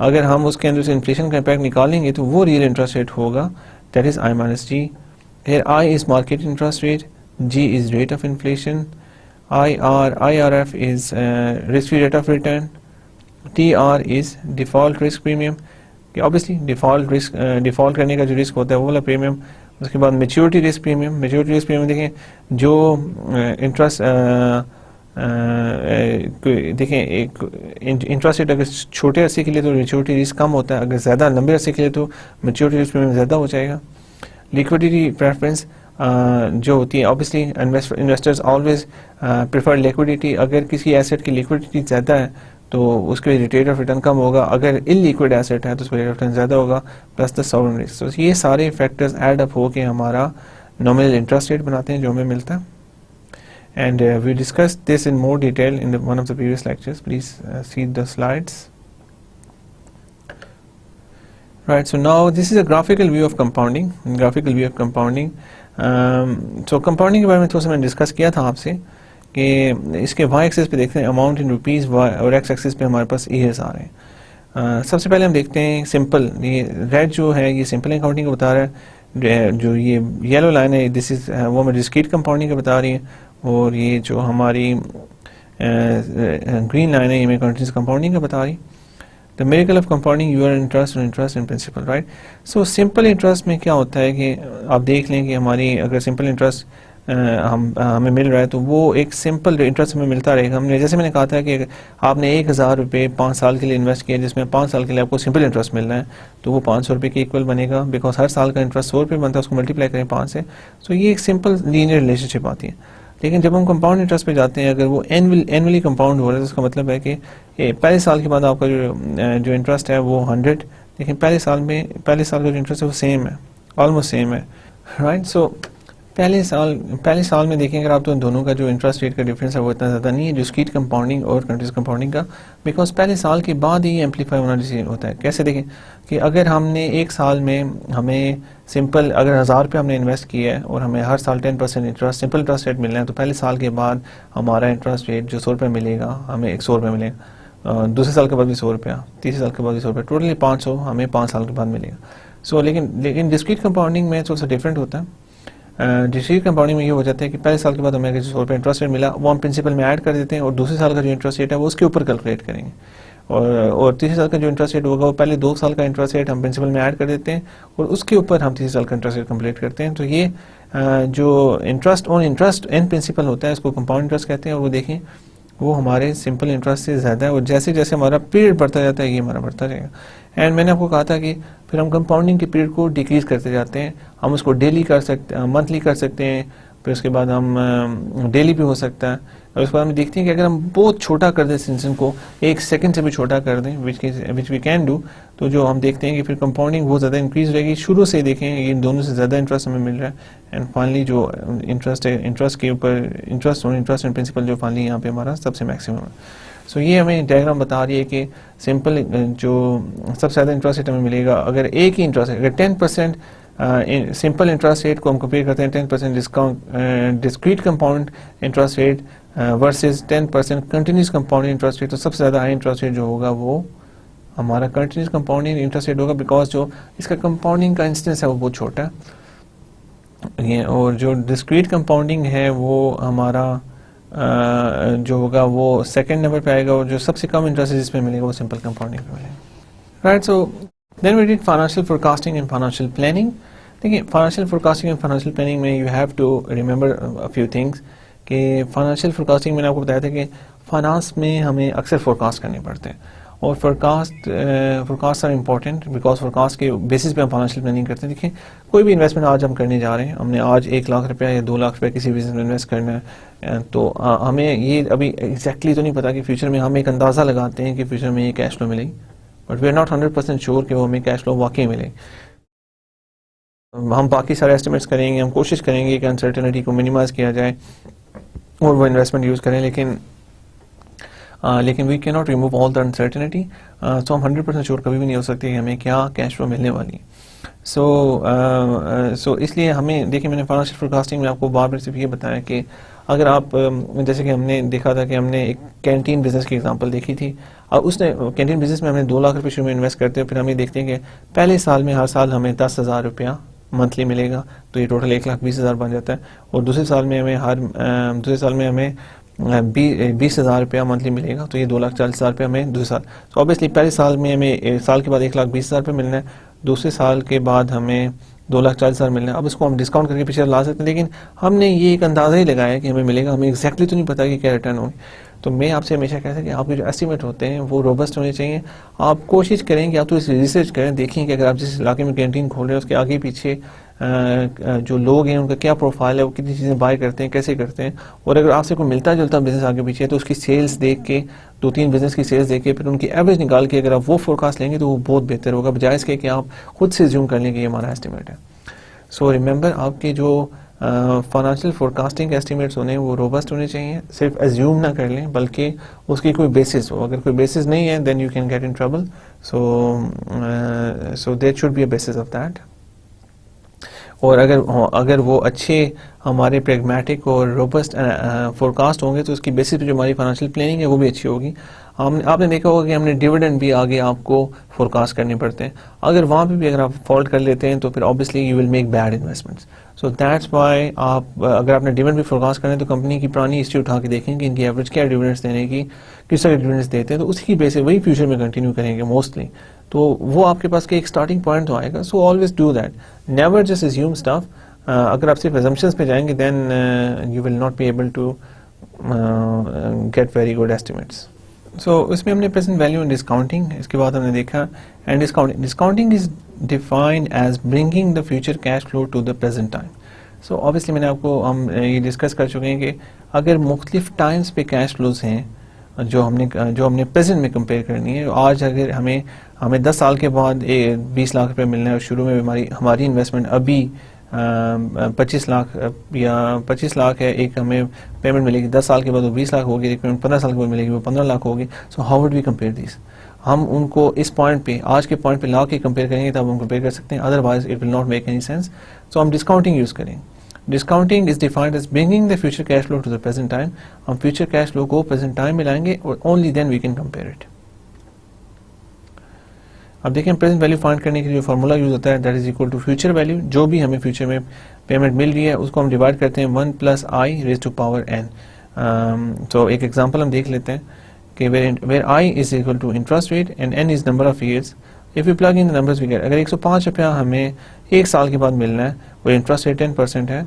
अगर हम उसके अंदर से inflation का impact निकालेंगे तो वो real interest rate होगा, that is I minus G. Here I is market interest rate, G is rate of inflation, IRF is risk-free rate of return, TR is default risk premium, कि obviously default करने का जो risk होता है वो वाला premium. उसके बाद मेच्योरिटी रिस्क प्रीमियम देखें, जो इंटरेस्ट देखें, एक इंटरेस्ट रेट अगर छोटे अरसे के लिए तो मेच्योरिटी रिस्क कम होता है, अगर ज़्यादा लंबे अरसे के लिए तो मेच्योरिटी रिस्क प्रीमियम ज़्यादा हो जाएगा। लिक्विडिटी प्रेफरेंस जो होती है, obviously investors always prefer liquidity. अगर किसी एसेट की लिक्विडिटी ज़्यादा है तो उसके रेट ऑफ रिटर्न कम होगा, अगर इलिक्विड एसेट है तो उसका रेट ऑफ रिटर्न ज़्यादा होगा, प्लस द सॉवरेन रिस्क। तो ये सारे फैक्टर्स ऐड अप हो के हमारा नॉमिनल इंटरेस्ट रेट बनाते हैं जो हमें मिलता है। And we discuss this in more detail in one of the previous lectures, please see the slides. Right, so now this is a graphical view of compounding. So compounding के बारे में थोड़ा सा मैंने डिस्कस किया था आपसे कि इसके वाई एक्सिस पे देखते हैं अमाउंट इन रुपीज़, और एक्स एक्सिस पे हमारे पास ईयर्स आ रहे हैं। सबसे पहले हम देखते हैं सिंपल, ये रेड जो है ये सिंपल अकाउंटिंग को बता रहा है, जो ये येलो लाइन है दिस इज़ वो हमें डिस्क्रीट कंपाउंडिंग का बता रही है, और ये जो हमारी ग्रीन लाइन है ये हमें कंटिन्यूअस कंपाउंडिंग का बता रही है। The miracle of compounding, your interest in principal, right. So simple interest में क्या होता है कि आप देख लें कि हमारी अगर सिंपल इंटरेस्ट हमें मिल रहा है तो वो एक सिंपल इंटरेस्ट हमें मिलता रहेगा। हमने जैसे मैंने कहा था कि आपने 1000 रुपये 5 साल के लिए इन्वेस्ट किया, जिसमें 5 साल के लिए आपको सिंपल इंटरेस्ट मिलना है, तो वो 500 रुपये के इक्वल बनेगा, बिकॉज हर साल का इंटरेस्ट 100 रुपये बनता है, उसको मल्टीप्लाई करें 5 से। सो ये एक सिंपल लीनियर रिलेशनशिप आती है। लेकिन जब हम कंपाउंड इंटरेस्ट पे जाते हैं, अगर वो एनुअली कंपाउंड हो रहा है तो उसका मतलब है कि पहले साल के बाद आपका जो इंटरेस्ट है वो 100, लेकिन पहले साल का जो इंटरेस्ट है वो सेम है, ऑलमोस्ट सेम है, राइट। सो पहले साल में देखें अगर आप तो दोनों का जो इंटरेस्ट रेट का डिफरेंस है वो इतना ज़्यादा नहीं है, डिस्क्रीट कंपाउंडिंग और कंटिन्यूअस कंपाउंडिंग का, बिकॉज पहले साल के बाद ही एम्पलीफाई होना होता है। कैसे देखें कि अगर हमने एक साल में हमें सिंपल अगर 1000 रुपये हमने इन्वेस्ट किया है और हमें हर साल 10% इंटरेस्ट सिंपल इंटरेस्ट रेट मिलना है, तो पहले साल के बाद हमारा इंटरेस्ट रेट जो 100 रुपये मिलेगा हमें 100 रुपये मिलेगा, दूसरे साल के बाद भी 100 रुपया, तीसरे साल के बाद भी 100 रुपये, टोटली 500 हमें 5 साल के बाद मिलेगा। सो लेकिन डिस्क्रीट कंपाउंडिंग में थोड़ा सा डिफरेंट होता है। डिस्क्रीट कंपाउंडिंग में ये हो जाता है कि पहले साल के बाद हमें 100 रुपये इंटरेस्ट रेट मिला, वो हम प्रिंसिपल में ऐड कर देते हैं और दूसरे साल का जो इंटरेस्ट रेट है वो उसके ऊपर कैलकुलेट करेंगे, और तीसरे साल का जो इंटरेस्ट रेट होगा वो पहले 2 साल का इंटरेस्ट रेट हम प्रिंसिपल में ऐड कर देते हैं और उसके ऊपर हम तीसरे साल का इंटरेस्ट रेट कंप्लीट करते हैं। तो ये जो interest on interest and principal होता है इसको कंपाउंड इंटरेस्ट कहते हैं, और वो देखें वो हमारे सिंपल इंटरेस्ट से ज़्यादा है, और जैसे जैसे हमारा पीरियड बढ़ता जाता है ये हमारा बढ़ता जाएगा। एंड मैंने आपको कहा था कि फिर हम कंपाउंडिंग के पीरियड को डिक्रीज करते जाते हैं, हम उसको डेली कर सकते हैं, मंथली कर सकते हैं, फिर उसके बाद हम डेली भी हो सकता है, और उसके बाद हम देखते हैं कि अगर हम बहुत छोटा कर दें सेंसन को 1 सेकंड से भी छोटा कर दें, विच वी कैन डू, तो जो हम देखते हैं कि फिर कंपाउंडिंग बहुत ज़्यादा इंक्रीज रहेगी। शुरू से देखें ये दोनों से ज़्यादा इंटरेस्ट हमें मिल रहा है, एंड फाइनली जो इंटरेस्ट है इंटरेस्ट के ऊपर इंटरेस्ट एंड प्रिंसिपल जो फाइनली यहाँ पे हमारा सबसे मैक्सिमम है। सो ये हमें डायग्राम बता रही है कि सिंपल जो सबसे ज़्यादा इंटरेस्ट रेट हमें मिलेगा अगर एक ही इंटरेस्ट अगर 10% सिंपल इंटरेस्ट रेट को हम कंपेयर करते हैं 10% discrete compound interest rate versus 10% continuous compound interest rate, तो सबसे ज़्यादा हाई इंटरेस्ट रेट जो होगा वो हमारा कंटिन्यूस कंपाउंडिंग इंटरेस्ट रेट होगा, बिकॉज जो इसका कंपाउंडिंग का इंस्टेंस है वो बहुत छोटा है ये, और जो डिस्क्रीट कंपाउंडिंग है वो हमारा जो होगा वो सेकंड नंबर पे आएगा, और जो सबसे कम इंटरेस्ट जिसमें मिलेगा वो सिंपल कंपाउंडिंग पे मिलेगा, right. So then we did financial forecasting and financial planning. देखिए financial forecasting and financial planning में you have to remember a few things कि फाइनेंशियल फोरकास्टिंग मैंने आपको बताया था कि फाइनेंस में हमें अक्सर फोरकास्ट करने पड़ते हैं, और forecast are important because forecast के बेसिस पे हम फाइनेंशियल प्लानिंग करते हैं। देखिए कोई भी इन्वेस्टमेंट आज हम करने जा रहे हैं, हमने आज 1 लाख रुपया या 2 लाख रुपया किसी बिजनेस में इन्वेस्ट करना है, तो हमें ये अभी एग्जैक्टली तो नहीं पता कि फ्यूचर में हम एक अंदाज़ा लगाते हैं कि फ्यूचर में ये कैश फ्लो मिलेगी, but we are not 100% sure कि वो हमें कैश फ्लो वाकई मिले। हम बाकी सारे एस्टिमेट्स करेंगे, हम कोशिश करेंगे कि अनसर्टेनिटी को मिनिमाइज किया जाए और वो इन्वेस्टमेंट यूज़ करें, लेकिन we can not remove all the uncertainty. So हम 100% श्योर कभी भी नहीं हो सकते कि हमें क्या कैश फ्लो मिलने वाली है। सो इसलिए हमें देखिए, मैंने फाइनेंशियल फोरकास्टिंग में आपको बार बार सिर्फ ये बताया कि अगर आप जैसे कि हमने देखा था कि हमने एक कैंटीन बिजनेस की एग्जांपल देखी थी, और उसने कैंटीन बिजनेस में हमने 2 लाख रुपये शुरू में इन्वेस्ट करते हैं, फिर हम ये देखते हैं कि पहले साल में हर साल हमें 10,000 रुपया मंथली मिलेगा, तो ये टोटल 1,20,000 बन जाता है। और दूसरे साल में हमें 20,000 रुपया मंथली मिलेगा, तो ये 2,40,000 रुपया हमें दूसरे साल। तो ऑब्वियसली पहले साल में हमें साल के बाद 1,20,000 रुपये मिलना है, दूसरे साल के बाद हमें 2,40,000 मिलना है। अब इसको हम डिस्काउंट करके पीछे ला सकते हैं, लेकिन हमने ये एक अंदाज़ा ही लगाया कि हमें मिलेगा, हमें एक्जैक्टली तो नहीं पता कि क्या रिटर्न होगी। तो मैं आपसे हमेशा कहता हूँ कि आपके जो एस्टिमेट होते हैं वो रोबस्ट होने चाहिए। आप कोशिश करें कि आप तो इस रिसर्च करें, देखें कि अगर आप जिस इलाके में कैंटीन खोल रहे हैं उसके आगे पीछे जो लोग हैं उनका क्या प्रोफाइल है, वो कितनी चीज़ें बाय करते हैं, कैसे करते हैं, और अगर आपसे कोई मिलता जुलता बिजनेस आगे पीछे है तो उसकी सेल्स देख के, 2-3 बिजनेस की सेल्स देख के फिर उनकी एवरेज निकाल के अगर आप वो फोरकास्ट लेंगे तो वो बहुत बेहतर होगा, बजाय इसके कि आप खुद से ज्यूम कर लें कि ये हमारा एस्टिमेट है। सो रिमेंबर, आपके जो फाइनेंशियल फोरकास्टिंग एस्टिमेट्स होने वो रोबस्ट होने चाहिए, सिर्फ एज्यूम ना कर लें बल्कि उसकी कोई बेसिस हो। अगर कोई बेसिस नहीं है then you can get in trouble. So there should be a basis of that. और अगर वो अच्छे हमारे प्रैग्मेटिक और रोबस्ट फोरकास्ट होंगे तो उसकी बेसिस पे जो हमारी फाइनेंशियल प्लानिंग है वो भी अच्छी होगी। आपने देखा होगा कि हमने डिविडेंड भी आगे आपको फोरकास्ट करने पड़ते हैं, अगर वहाँ पे भी अगर आप फॉल्ट कर लेते हैं तो फिर obviously you will make bad investments. So that's why अगर आपने डिविडेंड भी फोरकास्ट करें तो कंपनी की पुरानी हिस्ट्री उठा के देखें कि इनकी एवरेज क्या डिविडेंड्स देने की, किस तरह के डिविडेंड्स देते हैं, तो उसकी बेसिस वही फ्यूचर में कंटिन्यू करेंगे मोस्टली, तो वो आपके पास एक स्टार्टिंग पॉइंट तो आएगा। So always do that, never just assume stuff. अगर आप सिर्फ assumptions पे जाएंगे then you will not be able to get very good estimates. So इसमें हमने प्रेजेंट वैल्यू एंड डिस्काउंटिंग, इसके बाद हमने देखा and discounting is defined as bringing the future cash flow to the present time. So obviously हम ये discuss कर चुके हैं कि अगर मुख्तलिफ टाइम्स पे कैश फ्लोज हैं जो हमने प्रेजेंट में कंपेयर करनी है, आज अगर हमें 10 साल के बाद 20 लाख रुपए मिलना है और शुरू में हमारी इन्वेस्टमेंट अभी 25 लाख या 25 लाख है, एक हमें पेमेंट मिलेगी, 10 साल के बाद वो 20 लाख होगी, एक पेमेंट 15 साल के बाद मिलेगी वो 15 लाख होगी। So how would we compare this? हम उनको इस पॉइंट पे, आज के पॉइंट पे ला के कंपेयर करेंगे तब हम कंपेयर कर सकते हैं, otherwise it will not make any sense. So हम डिस्काउंटिंग यूज करेंगे। Discounting is defined as bringing the future cash flow to the present time. हम फ्यूचर कैश फ्लो को प्रेजेंट टाइम में लाएंगे और only then we can compare it. अब देखें, present value find करने के लिए जो फार्मूला यूज होता है that is equal to future value, जो भी हमें फ्यूचर में पेमेंट मिल रही है उसको हम डिवाइड करते हैं 1 + i raised to power n। तो एक एग्जांपल हम देख लेते हैं कि where i is equal to interest rate and n is number of years, if we plug in the numbers we get, अगर 105 रुपया हमें 1 साल के बाद मिलना है और इंटरेस्ट रेट 10% है,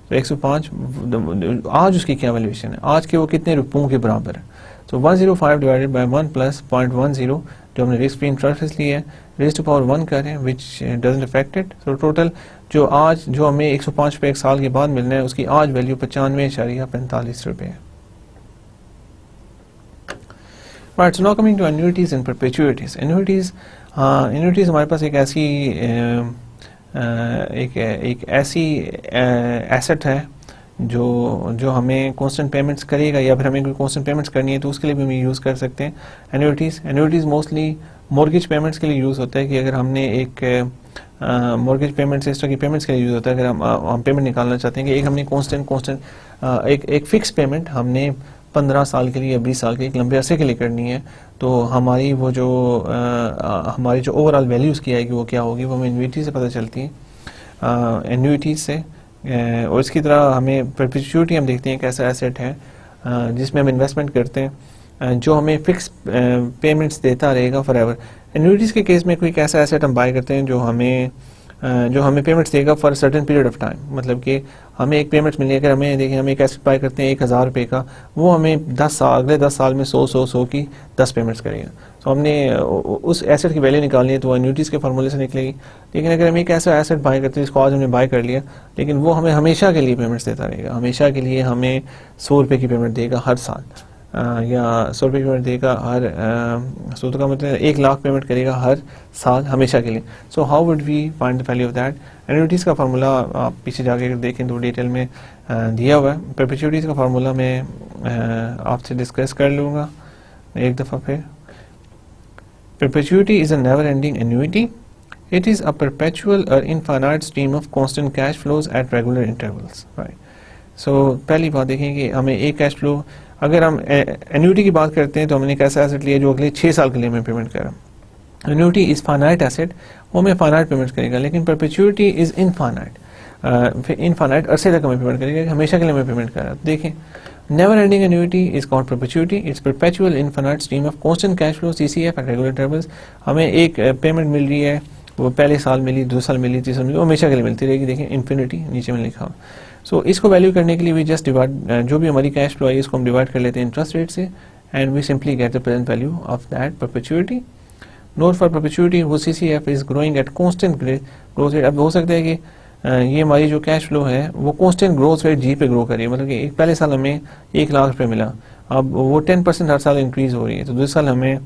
तो 105 आज उसकी क्या वैल्यूएशन है, आज के वो कितने रुपयों के बराबर है। तो 105 डिवाइडेड बाय 1 + 0.10 जो हमने रिस्क फ्री इंटरेस्ट लिए है, रेज़ टू पावर 1 करें विच डजंट अफेक्ट इट। तो टोटल जो हमें 105 रुपये 1 साल के बाद मिलना है उसकी आज वैल्यू 95.45 रुपये है। Right, so now coming to annuities and perpetuities. Annuities हमारे पास एक ऐसी एसेट है जो हमें कांस्टेंट पेमेंट्स करेगा, या फिर हमें कोई कांस्टेंट पेमेंट्स करनी है तो उसके लिए भी हम यूज़ कर सकते हैं एन्युइटीज़ मोस्टली मॉर्गेज पेमेंट्स के लिए यूज़ होता है कि अगर हमने एक मॉर्गेज पेमेंट्स इस तरह की पेमेंट्स के लिए यूज़ होता है। अगर हम पेमेंट निकालना चाहते हैं कि एक हमने कांस्टेंट एक फिक्स पेमेंट हमने 15 साल के लिए या 20 साल के एक लंबे अरसे के लिए करनी है, तो हमारी जो ओवरऑल वैल्यू उसकी आएगी वो क्या होगी, वो हमें एन्युइटी से पता चलती है, एन्युइटीज से। और इसकी तरह हमें परपेचुइटी हम देखते हैं एक ऐसा एसेट है जिसमें हम इन्वेस्टमेंट करते हैं जो हमें फिक्स पेमेंट्स देता रहेगा फॉर एवर। एन्युइटीज़ के केस में कोई ऐसा एसेट हम बाय करते हैं जो हमें जो हमें पेमेंट्स देगा for certain period of time, मतलब कि हमें एक पेमेंट्स मिली, अगर हमें देखिए हम एक एसेट बाय करते हैं 1000 रुपये का, वो हमें 10 साल अगले 10 साल में 100 की 10 पेमेंट्स करेगा। तो हमने उस एसेट की वैल्यू निकालनी है तो एन्यूटीज़ के फार्मूले से निकलेगी। लेकिन अगर हम एक ऐसा एसेट बाय करते हैं जिसको आज हमने बाय कर लिया, लेकिन वो हमें हमेशा के लिए पेमेंट्स देता रहेगा, हमेशा के लिए हमें 100 रुपये की पेमेंट देगा हर साल, या 100 रुपये की पेमेंट देगा हर 100 का मतलब 1 लाख पेमेंट करेगा हर साल हमेशा के लिए। So how would we find the value of that? Annuities का फार्मूला आप पीछे जाके अगर देखें तो डिटेल में दिया हुआ है। परपेचुइटीज़ का फार्मूला मैं आपसे डिस्कस कर लूँगा एक दफ़ा फिर। Perpetuity is a never-ending annuity. It is a perpetual or infinite stream of constant cash flows at regular intervals. Right. So पहली बात देखें कि हमें एक कैश फ्लो, अगर हम एन्यूटी की बात करते हैं तो हमने एक ऐसा एसेट लिया जो अगले 6 साल के लिए हमें पेमेंट कर रहा है। एन्यूटी इज फाइनाइट एसेट, वो हमें फाइनाइट पेमेंट करेगा, लेकिन परपेचुइटी इज इनफाइनाइट, इनफाइनाइट अरसे तक हमें पेमेंट करेगा, हमेशा के लिए हमें पेमेंट कर रहा है। देखें, never ending annuity is called perpetuity. It's perpetual infinite stream of constant cash flow CCF at regular intervals. हमें एक पेमेंट मिल रही है, वो पहले साल मिली, 2 साल मिली, 3 साल मिली, वो हमेशा के लिए मिलती रहेगी। देखें इन्फिनिटी नीचे में लिखा हुआ। सो इसको वैल्यू करने के लिए वी जस्ट डिवाइड, जो भी हमारी कैश फ्लो है इसको हम डिवाइड कर लेते हैं इंटरेस्ट रेट से, and we simply get the present value of that perpetuity. Note for perpetuity वो CCF is growing at constant growth rate. अब हो सकता है कि ये हमारी जो कैश फ्लो है वो कांस्टेंट ग्रोथ रेट जी पे ग्रो कर रही है, मतलब कि एक पहले साल हमें 1 लाख रुपए मिला, अब वो 10% हर साल इंक्रीज हो रही है, तो दूसरे साल हमें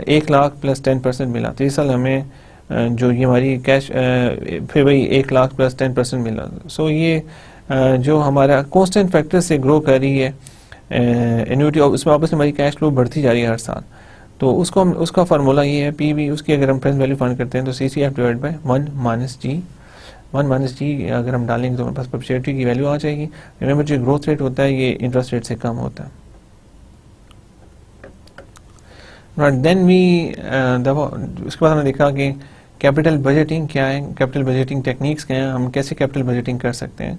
1 लाख प्लस 10% मिला, तीसरे साल हमें जो ये हमारी कैश फिर वही 1 लाख प्लस 10% मिला। सो ये जो हमारा कांस्टेंट फैक्टर से ग्रो कर रही है एन्यूटी, उसमें वापस हमारी कैश फ्लो बढ़ती जा रही है हर साल। तो उसको हम, उसका फार्मूला ये है PV, उसकी अगर हम प्रेजेंट वैल्यू फाइंड करते हैं तो CCF डिवाइड बाय 1 माइनस जी अगर हम डालेंगे तो हमारे पास परपेचुइटी की वैल्यू आ जाएगी। रिमेंबर जो ग्रोथ रेट होता है ये इंटरेस्ट रेट से कम होता है। देन वी उसके बाद हमने देखा कि कैपिटल बजटिंग क्या है, कैपिटल बजटिंग टेक्निक्स क्या हैं, हम कैसे कैपिटल बजटिंग कर सकते हैं।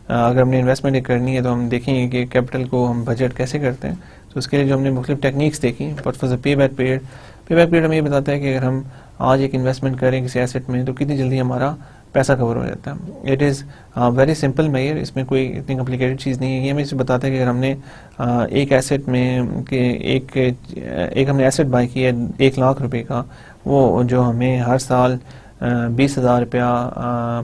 अगर हमने इन्वेस्टमेंट करनी है तो हम देखेंगे कि कैपिटल को हम बजट कैसे करते हैं। तो उसके लिए जो हमने मुख्तलिफ टेक्निक्स देखी, but for the pay back period हमें ये बताता है कि अगर हम आज एक इन्वेस्टमेंट करें किसी एसेट में तो कितनी जल्दी हमारा पैसा कवर हो जाता है। It is very simple measure, इसमें कोई इतनी कॉम्प्लिकेटेड चीज़ नहीं है। ये हमें इसे बताता है कि अगर हमने एक एसेट में कि एक हमने एसेट बाय किया 1 लाख रुपए का, वो जो हमें हर साल 20,000 रुपया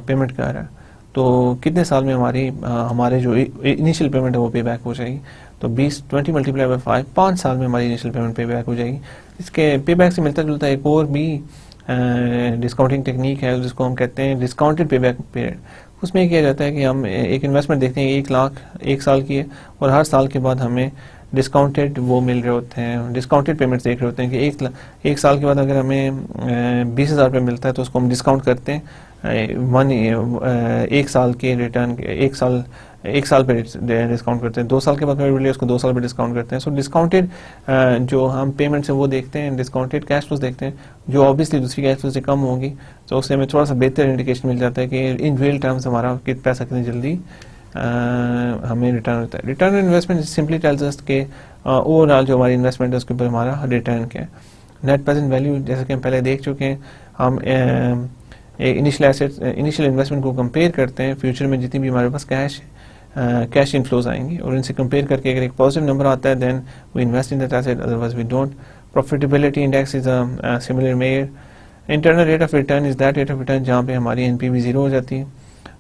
पेमेंट कर रहा है, तो कितने साल में हमारे जो इनिशियल पेमेंट है वो पे बैक हो जाएगी। तो 20 मल्टीप्लाई बाय 5, 5 साल में हमारी इनिशियल पेमेंट पे बैक हो जाएगी। इसके पे बैक से मिलता जुलता एक और भी डिस्काउंटिंग टेक्निक है जिसको हम कहते हैं डिस्काउंटेड पे बैक पीरियड। उसमें किया जाता है कि हम एक इन्वेस्टमेंट देखते हैं 1 लाख 1 साल की है, और हर साल के बाद हमें डिस्काउंटेड वो मिल रहे होते हैं, डिस्काउंटेड पेमेंट्स देख रहे होते हैं कि 1 साल के बाद अगर हमें 20,000 रुपये मिलता है तो उसको हम डिस्काउंट करते हैं 1 साल के रिटर्न, 1 साल पे डिस्काउंट करते हैं, 2 साल के बाद उसको 2 साल पे डिस्काउंट करते हैं। सो डिस्काउंटेड जो हम पेमेंट्स हैं वो देखते हैं, डिस्काउंटेड कैश फ्लोज देखते हैं जो ऑब्वियसली दूसरी कैश फ्लो से कम होगी, तो उससे हमें थोड़ा सा बेहतर इंडिकेशन मिल जाता है कि इन रियल टर्म्स हमारा पैसा कितनी जल्दी हमें रिटर्न होता है। Return on investment simply tells us के ओवरऑल जो हमारी इन्वेस्टमेंट है उसके ऊपर हमारा रिटर्न क्या है। नेट प्रेजेंट वैल्यू जैसे कि हम पहले देख चुके हैं, हम इनिशियल इन्वेस्टमेंट को कंपेयर करते हैं फ्यूचर में जितनी भी हमारे पास कैश इनफ्लोज आएंगी, और इनसे कंपेयर करके अगर एक पॉजिटिव नंबर आता है then we invest in that asset, otherwise we don't. Profitability index is a similar measure. Internal rate of return is that rate of return जहाँ पे हमारी NPV 0 हो जाती है,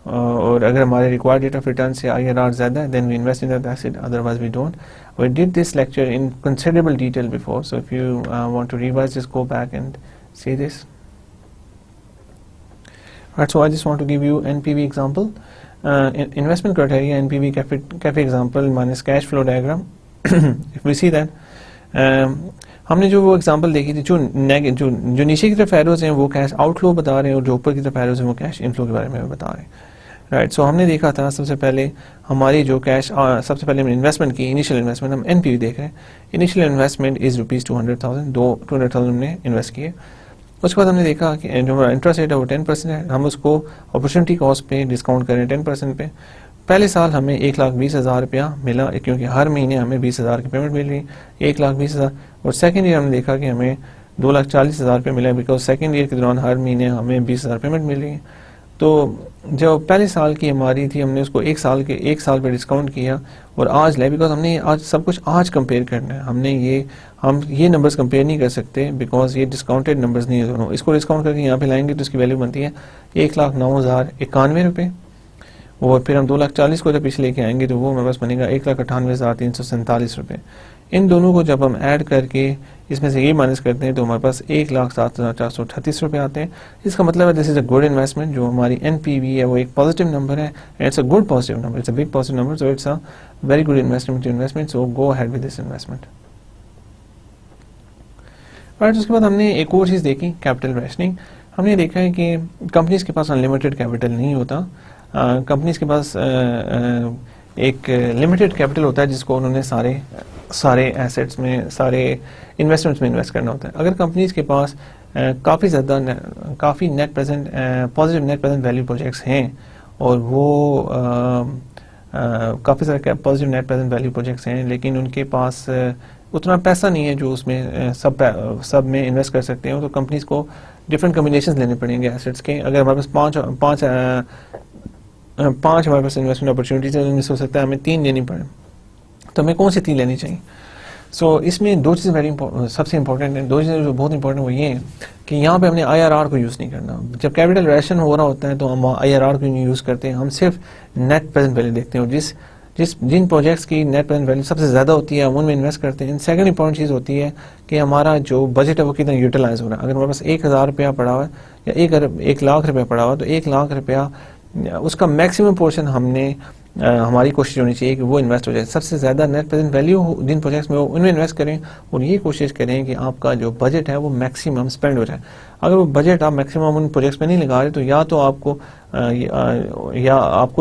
और अगर हमारे रिक्वायर्ड रेट ऑफ रिटर्न से IRR ज़्यादा है then we invest in that asset, otherwise we don't. We did this lecture in considerable detail before, so if you want to revise this go back and see this. Right, so I just want to give you NPV example, investment criteria, NPV cafe example minus cash flow diagram. If we see that, हमने जो वो example देखी थी, जो नीचे की तरफ arrows हैं वो कैश आउटफ्लो बता रहे हैं, और जो ऊपर की तरफ एरोज हैं वो कैश इनफ्लो के बारे में बता रहे हैं। राइट, सो हमने देखा था सबसे पहले हमारी जो कैश, सबसे पहले हमने इन्वेस्टमेंट की, इनिशियल इन्वेस्टमेंट हम NPV देख रहे हैं। इनिशियल इन्वेस्टमेंट इज ₹200,000, 200,000 हमने इन्वेस्ट किए। उसके बाद हमने देखा कि जो हमारा इंटरेस्ट रेट है वो 10% है, हम उसको अपॉर्चुनिटी कॉस्ट पे डिस्काउंट करें 10% पे। पहले साल हमें 1,20,000 रुपया मिला, क्योंकि हर महीने हमें 20,000 की पेमेंट मिल रही, 1,20,000। और सेकेंड ईयर हमने देखा कि हमें 2,40,000 रुपये मिला, बिकॉज सेकेंड ईयर के दौरान हर महीने हमें 20,000 पेमेंट मिल रही है। तो जो पहले साल की हमारी थी, हमने उसको एक साल पे डिस्काउंट किया और आज लाए, बिकॉज हमने आज सब कुछ आज कंपेयर करना है। हम ये नंबर्स कंपेयर नहीं कर सकते, बिकॉज ये डिस्काउंटेड नंबर्स नहीं है दोनों। इसको डिस्काउंट करके यहाँ पे लाएंगे तो इसकी वैल्यू बनती है 1,09,091 रुपये, और फिर हम 2,40,000 को जब पीछे लेके आएंगे तो वो हमारे पास बनेगा 1,98,347 रुपये। इन दोनों को जब हम ऐड करके इसमें से ये माइनस करते हैं तो हमारे पास 1,07,438 रुपये आते हैं। इसका मतलब है this is a good investment. जो हमारी एनपीवी है वो एक पॉजिटिव नंबर है, it's a good positive number, it's a big positive number, so it's a very good investment, so go ahead with this investment. Right, उसके बाद हमने एक और चीज़ देखी, कैपिटल रैशनिंग। हमने देखा है कि कंपनीज के पास अनलिमिटेड कैपिटल नहीं होता। कंपनीज के पास एक लिमिटेड कैपिटल होता है जिसको उन्होंने सारे एसेट्स में, सारे इन्वेस्टमेंट्स में इन्वेस्ट करना होता है। अगर कंपनीज के पास काफ़ी net present positive net present value projects हैं और वो काफ़ी सारे positive net present value projects हैं, लेकिन उनके पास उतना पैसा नहीं है जो उसमें सब में इन्वेस्ट कर सकते हैं, तो कंपनीज को डिफरेंट कम्बिनेशंस लेने पड़ेंगे एसेट्स के। अगर हमारे पास पांच हमारे पास इन्वेस्टमेंट अपॉर्चुनिटीज है, उनमें से हो सकता है हमें 3 लेनी पड़े, तो हमें कौन सी 3 लेनी चाहिए? सो इसमें दो चीज़ें सबसे इंपॉर्टेंट हैं। दो चीज़ें जो बहुत इंपॉर्टेंट वो ये है कि यहाँ पे हमने IRR को यूज़ नहीं करना। जब कैपिटल रैशन हो रहा होता है तो हम IRR को नहीं यूज़ करते हैं, हम सिर्फ नेट प्रेजेंट वैल्यू देखते हैं, और जिन प्रोजेक्ट्स की नेट प्रेजेंट वैल्यू सबसे ज़्यादा होती है हम उनमें इन्वेस्ट करते हैं। सेकंड इंपॉर्टेंट चीज़ होती है कि हमारा जो बजट है वो कितना यूटिलाइज हो रहा है। अगर हमारे पास 1,000 रुपया पड़ा हुआ है या 1 लाख रुपया पड़ा हुआ है, तो 1 लाख रुपया उसका मैक्सिमम पोर्शन हमने हमारी कोशिश होनी चाहिए कि वो इन्वेस्ट हो जाए। सबसे ज़्यादा नेट प्रेजेंट वैल्यू जिन प्रोजेक्ट्स में हो उनमें इन्वेस्ट करें, और ये कोशिश करें कि आपका जो बजट है वो मैक्सिमम स्पेंड हो जाए। अगर वो बजट आप मैक्सिमम उन प्रोजेक्ट्स में नहीं लगा रहे, तो या तो आपको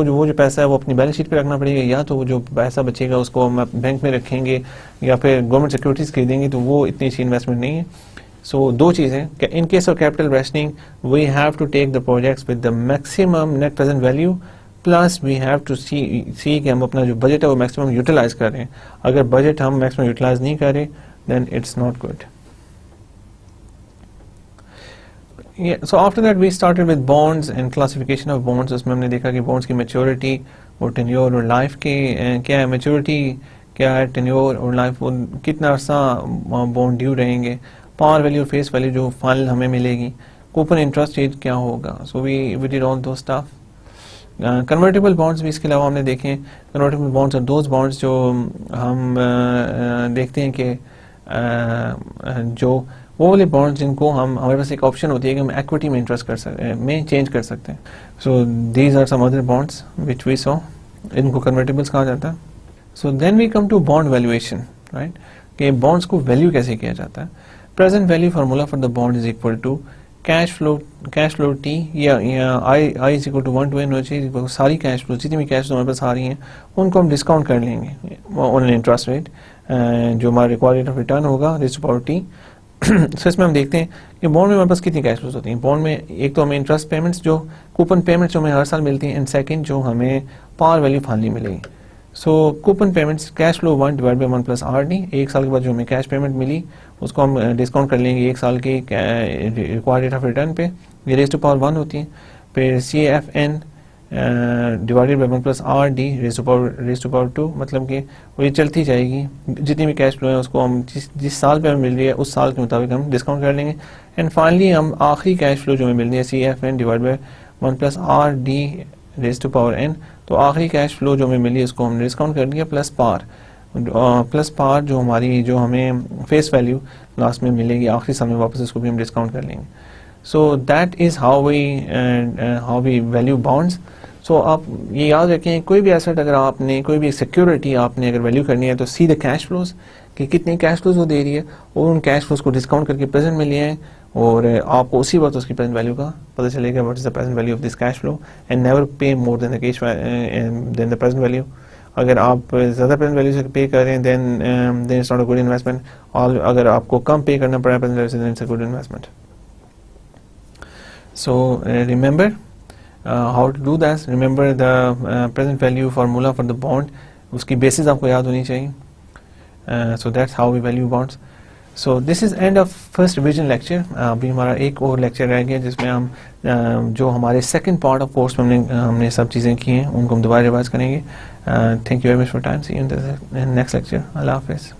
जो पैसा है वो अपनी बैलेंस शीट पे रखना पड़ेगा, या तो वो जो पैसा बचेगा उसको हम बैंक में रखेंगे या फिर गवर्नमेंट सिक्योरिटीज़ खरीदेंगे, तो वो इतनी अच्छी इन्वेस्टमेंट नहीं है। सो दो चीज़ें, in case of capital rationing we have to take the projects with the maximum net present value, plus we have to see कि हम अपना जो बजट है वो मैक्सिमम यूटिलाइज कर रहे हैं। अगर बजट हम मैक्सिमम यूटिलाइज नहीं कर रहे then it's not good. So after that we started with bonds and classification of bonds. उसमें हमने देखा कि बॉन्ड्स की मैच्योरिटी और टेन्योर और लाइफ के क्या है, मैच्योरिटी क्या है, टेन्योर और लाइफ, वो कितना अर्सा बॉन्ड ड्यू रहेंगे, पार वैल्यू और फेस वैल्यू जो फाइनल हमें मिलेगी, कूपन इंटरेस्ट रेट क्या होगा। सो वी डिड ऑल दो स्टफ। कन्वर्टेबल बॉन्ड्स भी इसके अलावा हमने देखे। कन्वर्टेबल बॉन्ड्स और दोज बॉन्ड्स जो हम देखते हैं कि जो वो वाले बॉन्ड्स जिनको हमारे पास एक ऑप्शन होती है कि हम इक्विटी में इंटरेस्ट कर सकते में चेंज कर सकते हैं। So these are some other bonds which we saw, इनको कन्वर्टेबल्स कहा जाता है। So then we come to bond valuation, right, कि बॉन्ड्स को वैल्यू कैसे किया जाता है। Present value formula for the bond is equal to cash flow t या I is equal to 1 to n होना चाहिए। सारी कैश फ्लो, जितनी भी कैश फ्लो हमारे पास आ रही हैं उनको हम डिस्काउंट कर लेंगे ऑन इंटरेस्ट रेट, जो हमारा रिक्वायर्ड रेट ऑफ रिटर्न होगा रेज़ टू पावर टी। सो इसमें हम देखते हैं कि बॉन्ड में हमारे पास कितनी कैश फ्लोज होती हैं। बॉन्ड में एक तो हमें इंटरेस्ट पेमेंट्स, जो कूपन पेमेंट्स जो हमें हर साल मिलती हैं, एंड सेकंड जो हमें पार वैल्यू फाइनली मिलेगी। सो coupon payments cash flow 1 / 1 + RD, एक साल के बाद जो हमें कैश पेमेंट मिली उसको हम डिस्काउंट कर लेंगे एक साल के रिक्वायर्ड रेट ऑफ रिटर्न पे, ये रेज़ टू पावर 1 होती है। फिर CFN divided by 1 + RD raise to power 2, मतलब कि वो ये चलती जाएगी। जितनी भी कैश फ्लो है उसको हम जिस साल पे हमें मिल रही है उस साल के मुताबिक हम डिस्काउंट कर लेंगे। एंड फाइनली हम आखिरी कैश फ्लो जो हमें मिल रही है CFN divide by 1 + RD raise to power n, तो आखिरी कैश फ्लो जो हमें मिली उसको हमने डिस्काउंट कर दिया प्लस पार जो हमें फेस वैल्यू लास्ट में मिलेगी आखिरी साल में वापस, उसको भी हम डिस्काउंट कर लेंगे। So that is how we value bonds. So आप ये याद रखें, कोई भी एसेट अगर आपने, कोई भी सिक्योरिटी आपने अगर वैल्यू करनी है तो सी द कैश फ्लोज, कि कितने कैश फ्लोज वो दे रही है, और उन कैश फ्लोज को डिस्काउंट करके प्रेजेंट में लिए हैं, और आपको उसी वक्त उसकी प्रेजेंट वैल्यू का पता चलेगा, what is the present value of this cash flow, and never pay more than the present value. अगर आप ज़्यादा प्रेजेंट वैल्यू से पे कर रहे हैं then it's not a good investment, और अगर आपको कम पे करना पड़ा प्रेजेंट वैल्यू से then it's a good investment. So remember how to do that. Remember the present value formula for the bond, उसकी basis आपको याद होनी चाहिए. So that's how we value bonds. So this is end of first revision lecture. अभी हमारा एक और lecture रह गया जिसमें हम जो हमारे सेकंड पार्ट ऑफ कोर्स में हमने सब चीज़ें की हैं उनको हम दोबारा रिवाइज करेंगे। Thank you very much for time. See you in the next lecture. अल्लाह हाफिज़।